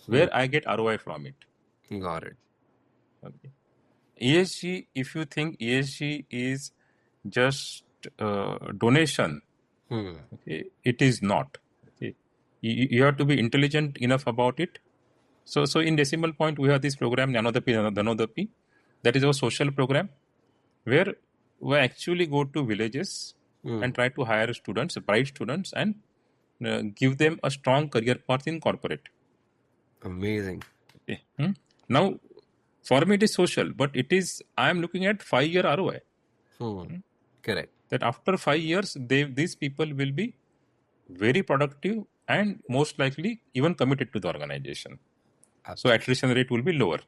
Hmm. where I get ROI from it. Got it. Okay. ESG, if you think ESG is just donation, Hmm. okay, it is not. Okay, you have to be intelligent enough about it. So in decimal point, we have this program Dhanodapy, that is our social program, where we actually go to villages Hmm. and try to hire students, bright students, and give them a strong career path in corporate. Amazing. Okay. Now, for me, it is social, but it is I am looking at 5 year ROI. Hmm. Correct. That after 5 years, these people will be very productive and most likely even committed to the organization. So Absolutely. attrition rate will be lower.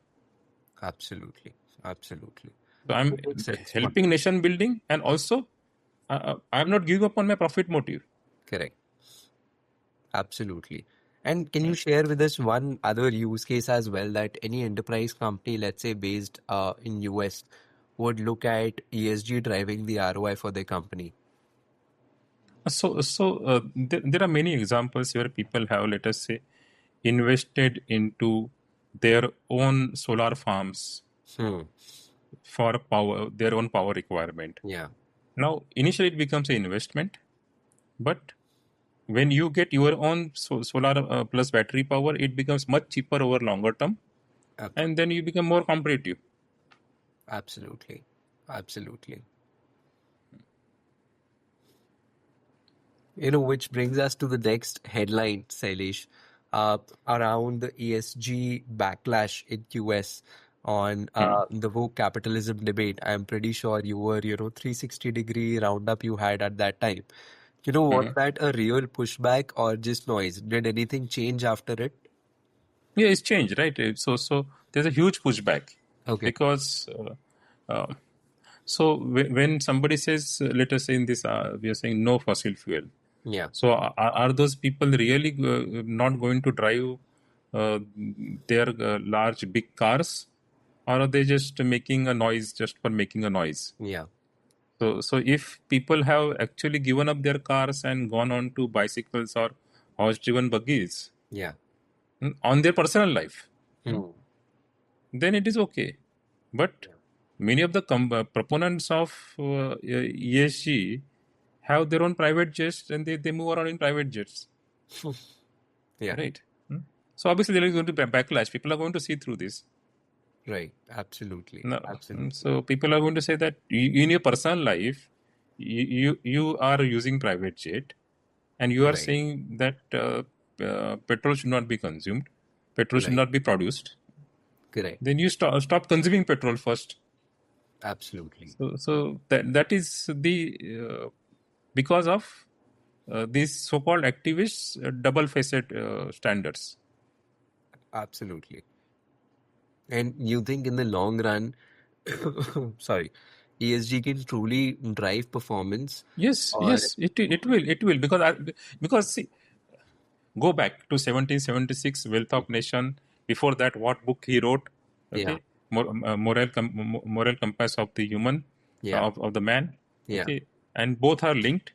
Absolutely. Absolutely. So I'm That makes sense. helping nation building, and also I'm not giving up on my profit motive. Correct. Absolutely. And can you share with us one other use case as well that any enterprise company, let's say based in US, would look at ESG driving the ROI for their company? There are many examples where people have, let us say, invested into their own solar farms Hmm. for power, their own power requirement. Yeah. Now, initially it becomes an investment, but when you get your own solar plus battery power, it becomes much cheaper over longer term, Ab- and then you become more competitive. Absolutely. Absolutely. Which brings us to the next headline, Sailesh, around the ESG backlash in US on Hmm. the woke capitalism debate. I'm pretty sure you were, 360-degree roundup you had at that time. Was Hmm. that a real pushback or just noise? Did anything change after it? Yeah, it's changed, right? So there's a huge pushback Okay. because uh, when somebody says, let us say in this, we are saying no fossil fuel. Yeah. So are those people really not going to drive their large big cars, or are they just making a noise just for making a noise? Yeah. So if people have actually given up their cars and gone on to bicycles or horse-driven buggies Yeah. on their personal life, Hmm. then it is okay. But many of the proponents of ESG have their own private jets, and they move around in private jets, Yeah. right? So obviously there is going to be a backlash. People are going to see through this. Right. Absolutely. No. Absolutely. So people are going to say that in your personal life, you are using private jet, and you are Right. saying that petrol should not be consumed, petrol should Right. not be produced. Correct. Then you stop consuming petrol first. Absolutely. So that is the because of these so-called activists double-faced standards. Absolutely. And you think in the long run, sorry, ESG can truly drive performance, Yes, or yes, it will because see, go back to 1776, Wealth of Nation. Before that, what book he wrote? yeah, Okay, moral compass of the human, yeah, of the man. yeah, Okay, and both are linked.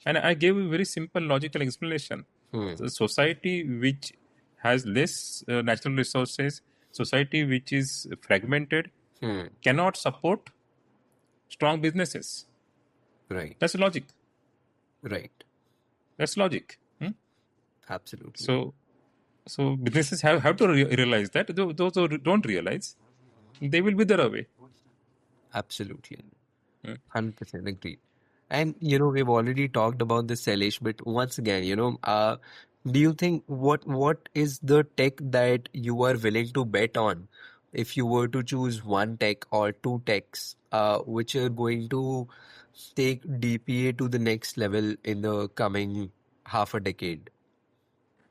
And I gave a very simple logical explanation. hmm, The society which has less natural resources, society which is fragmented, hmm, cannot support strong businesses. right, That's logic. right, That's logic. absolutely, So, so businesses have to realize that. Those who don't realize, they will wither away. absolutely. Hmm. 100% agree. And we've already talked about the Salish, but once again, do you think what is the tech that you are willing to bet on if you were to choose one tech or two techs, which are going to take DPA to the next level in the coming half a decade?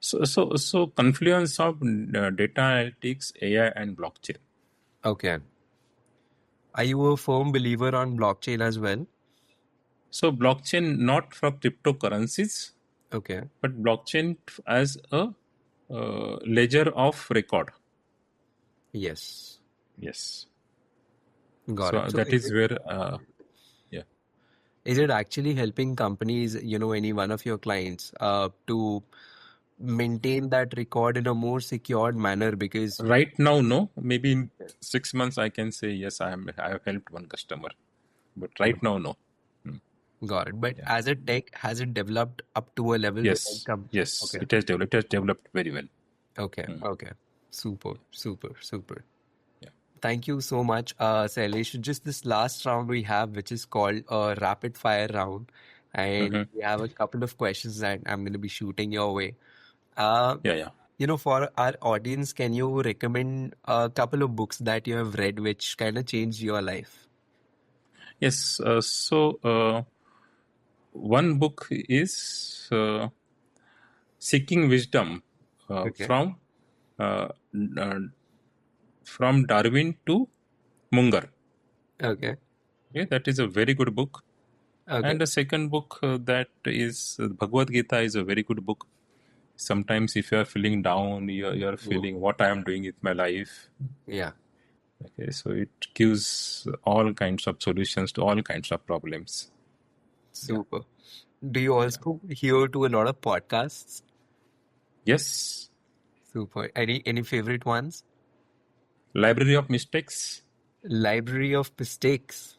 So confluence of data analytics, AI, and blockchain. Okay. Are you a firm believer on blockchain as well? So blockchain not for cryptocurrencies, Okay. but blockchain as a ledger of record. Yes. Yes. Got So it. So that is where, yeah. is it actually helping companies, any one of your clients, to maintain that record in a more secured manner? Because, Right now, no. Maybe in 6 months, I can say yes. I have helped one customer, but right now, no. Hmm. got it. But Yeah. as a tech, has it developed up to a level where it Yes. come? Yes. Okay. It has developed very well. Okay. Hmm. Okay. Super, super, super. Yeah. Thank you so much, Sailesh. Just this last round we have, which is called a rapid fire round. And Hmm. we have a couple of questions that I'm going to be shooting your way. Uh, Yeah. Yeah. for our audience, can you recommend a couple of books that you have read which kind of changed your life? Yes. One book is Seeking Wisdom Okay. uh, uh, from Darwin to Munger. Okay. Okay, that is a very good book. Okay. And the second book that is Bhagavad Gita is a very good book. Sometimes if you are feeling down, you're Mm. feeling what I am doing with my life. Yeah. Okay, so it gives all kinds of solutions to all kinds of problems. Yeah, Super. Do you yeah. also hear to a lot of podcasts? Yes, Super. Any favorite ones? Library of Mistakes. Library of Mistakes.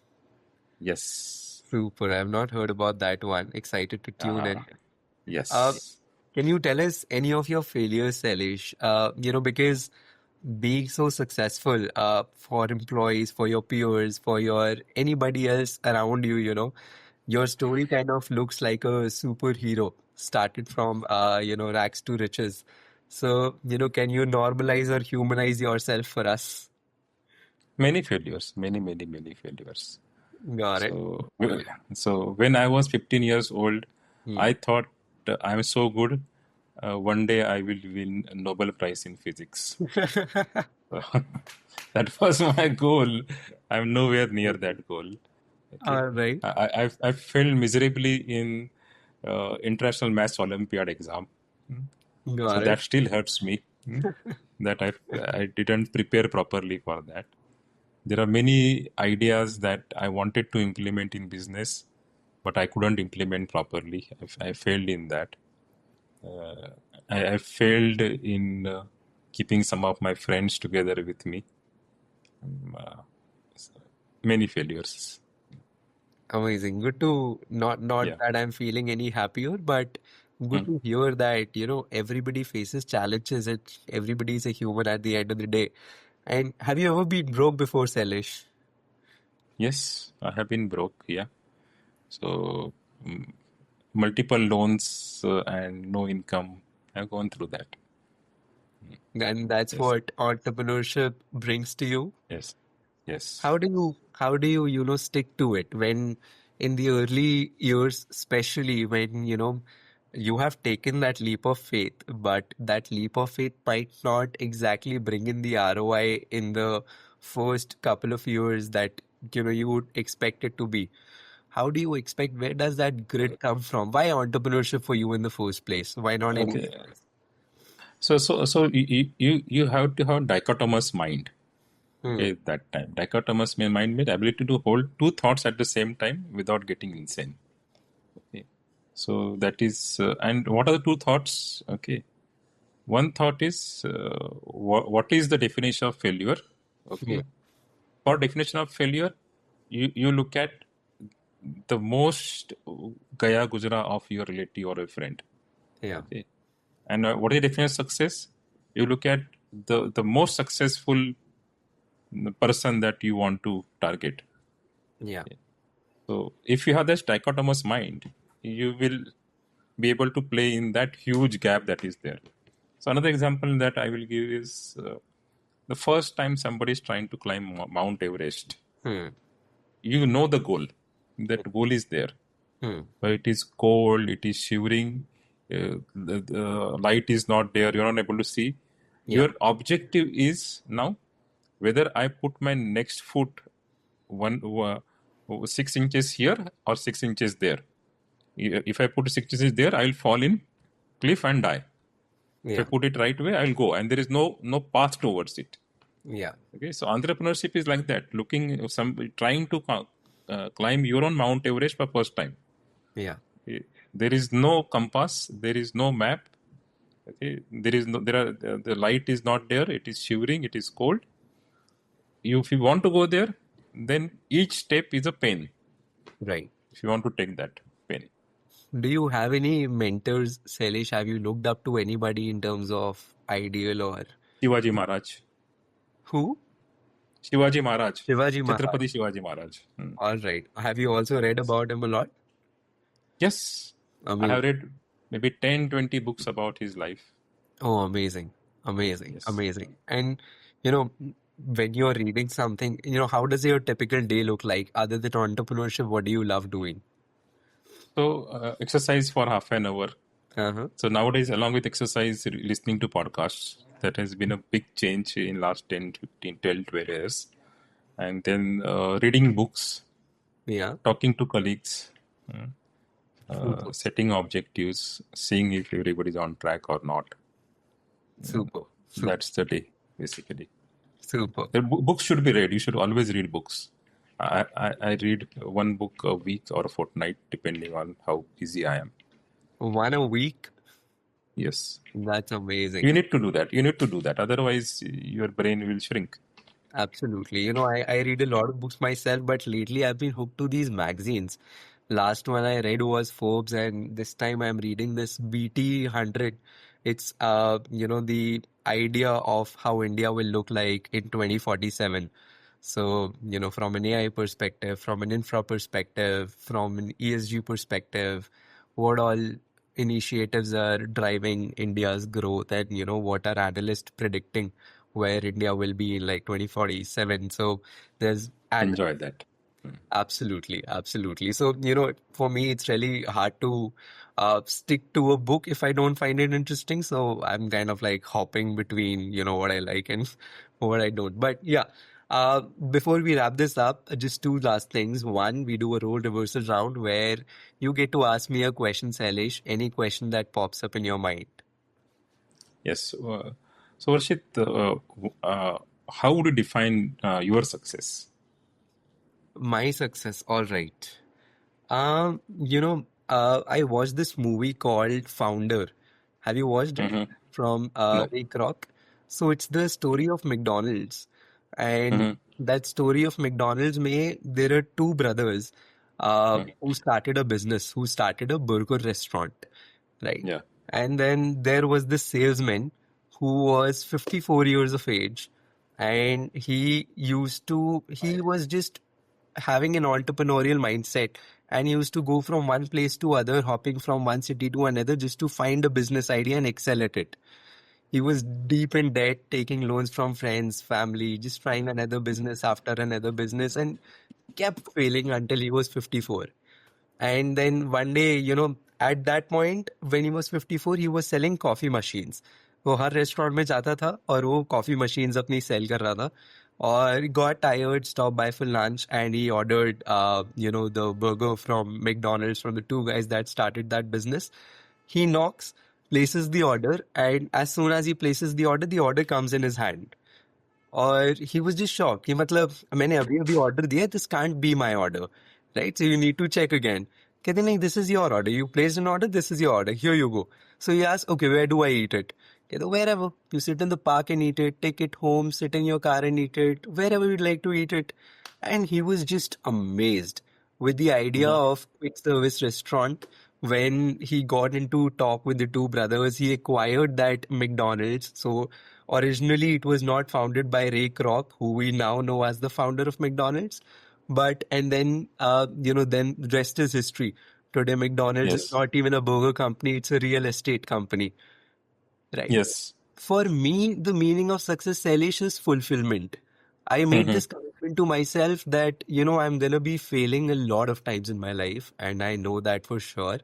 Yes. Super. I've not heard about that one. Excited to tune in. Uh, Yes. can you tell us any of your failures, Salish? Because being so successful, for employees, for your peers, for your anybody else around you, your story kind of looks like a superhero, started from rags to riches. So, can you normalize or humanize yourself for us? Many failures, many failures. Got it. So, so when I was 15 years old, Hmm. I thought I'm so good. One day I will win a Nobel Prize in physics. That was my goal. I'm nowhere near that goal. Okay, All right. I failed miserably in International Maths Olympiad exam. So Got that it. still hurts me. That I didn't prepare properly for that. There are many ideas that I wanted to implement in business, but I couldn't implement properly. I failed in that. Uh, I failed in keeping some of my friends together with me. Uh, Many failures. Amazing. Good to not Yeah. that I'm feeling any happier, but good Mm. to hear that, everybody faces challenges and everybody is a human at the end of the day. And have you ever been broke before, Salish? Yes, I have been broke. Yeah. So multiple loans and no income. I've gone through that. And that's Yes. what entrepreneurship brings to you. Yes. Yes. How do you stick to it when in the early years, especially when, You have taken that leap of faith, but that leap of faith might not exactly bring in the ROI in the first couple of years that you would expect it to be. How do you expect? Where does that grit come from? Why entrepreneurship for you in the first place? Why not Okay. anything else? So you have to have dichotomous mind. Hmm. Okay, that time dichotomous mind means ability to hold two thoughts at the same time without getting insane. Okay, so that is and what are the two thoughts? Okay, one thought is what is the definition of failure? Hmm. Okay, for definition of failure, you look at the most gaya gujra of your relative or a friend. Yeah. Okay, and what is the definition of success? You look at the most successful person that you want to target. Yeah. So if you have this dichotomous mind, you will be able to play in that huge gap that is there. So another example that I will give is the first time somebody is trying to climb Mount Everest. Hmm. You know the goal. That goal is there. Hmm. But it is cold. It is shivering. The light is not there. You're not able to see. Yeah. Your objective is now whether I put my next foot 6 inches here or 6 inches there. If I put 6 inches there, I will fall in cliff and die. If I Yeah. put it right way, I will go, and there is no path towards it. Yeah. Okay, so entrepreneurship is like that. Looking some trying to climb your own Mount Everest for first time. Yeah. Okay. There is no compass. There is no map. Okay, there is no there are the light is not there. It is shivering. It is cold. If you want to go there, then each step is a pain. Right. If you want to take that pain. Do you have any mentors, Salish? Have you looked up to anybody in terms of ideal or Shivaji Maharaj. who? Shivaji Maharaj. Shivaji Maharaj. Chhatrapati Shivaji Maharaj. All right. Have you also read about him a lot? Yes. I have Amazing. read maybe 10, 20 books about his life. Oh, amazing. Amazing. Yes. Amazing. And, you know, when you're reading something, how does your typical day look like? Other than entrepreneurship, what do you love doing? So, exercise for half an hour. Uh-huh. So, nowadays, along with exercise, listening to podcasts, that has been a big change in last 10, 15, 12, 12 years. And then reading books, Yeah. talking to colleagues, Super. setting objectives, seeing if everybody is on track or not. Super. Super. That's the day, basically. Super. The books should be read. You should always read books. I read one book a week or a fortnight, depending on how busy I am. One a week? Yes. That's amazing. You need to do that. You need to do that. Otherwise, your brain will shrink. Absolutely. I read a lot of books myself, but lately I've been hooked to these magazines. Last one I read was Forbes, and this time I'm reading this BT 100. It's the idea of how India will look like in 2047. So, from an AI perspective, from an infra perspective, from an ESG perspective, what all initiatives are driving India's growth, and, what are analysts predicting where India will be in like 2047. So there's and Enjoy that. absolutely, absolutely. So, for me, it's really hard to stick to a book if I don't find it interesting. So I'm kind of like hopping between, what I like and what I don't. But yeah, before we wrap this up, just two last things. One, we do a role reversal round where you get to ask me a question, Sailesh, any question that pops up in your mind. Yes. So, Varshit, how would you define your success? My success, all right. I watched this movie called Founder. Have you watched it? Hmm. From No. Ray Kroc. So it's the story of McDonald's. And Hmm. that story of McDonald's, there are two brothers who started a business, who started a burger restaurant, right? Yeah. And then there was this salesman who was 54 years of age, and he was just having an entrepreneurial mindset, and he used to go from one place to other, hopping from one city to another just to find a business idea and excel at it. He was deep in debt, taking loans from friends, family, just trying another business after another business, and kept failing until he was 54. And then one day, at that point, when he was 54, he was selling coffee machines. वो हर restaurant में जाता था और वो coffee machines अपनी cell कर रहा था और got tired, stopped by for lunch, and he ordered, the burger from McDonald's from the two guys that started that business. He knocks, places the order, and as soon as he places the order comes in his hand. और he was just shock कि मतलब मैंने अभी अभी order दिया, this can't be my order, right? So you need to check again. कहते नहीं, this is your order, you placed an order, this is your order, here you go. So he asked, okay, where do I eat it? कहते wherever you sit in the park and eat it, take it home, sit in your car and eat it, wherever you'd like to eat it. And he was just amazed with the idea Yeah. of quick service restaurant. When he got into talk with the two brothers, he acquired that McDonald's. So originally it was not founded by Ray Kroc, who we now know as the founder of McDonald's. But and then then rest is history. Today McDonald's is Yes. not even a burger company, it's a real estate company. Right. Yes. For me, the meaning of success, Sailesh, is fulfillment. I made Hmm. this commitment to myself that, I'm going to be failing a lot of times in my life, and I know that for sure.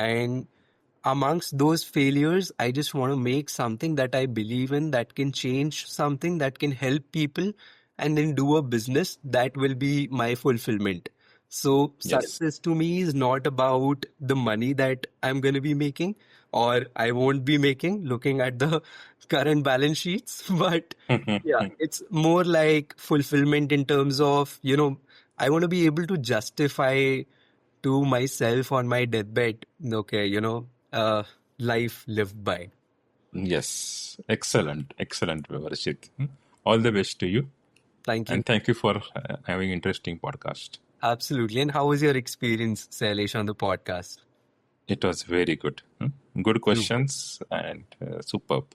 And amongst those failures, I just want to make something that I believe in, that can change something, that can help people, and then do a business that will be my fulfillment. So Yes. success to me is not about the money that I'm going to be making or I won't be making looking at the current balance sheets, but yeah, it's more like fulfillment in terms of, I want to be able to justify to myself on my deathbed, okay, life lived by. Yes. Excellent. Excellent, Varshit. All the best to you. Thank you. And thank you for having interesting podcast. Absolutely. And how was your experience, Sailesh, on the podcast? It was very good. Good Super. questions and superb.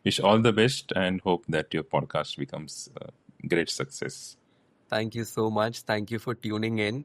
Wish all the best and hope that your podcast becomes great success. Thank you so much. Thank you for tuning in.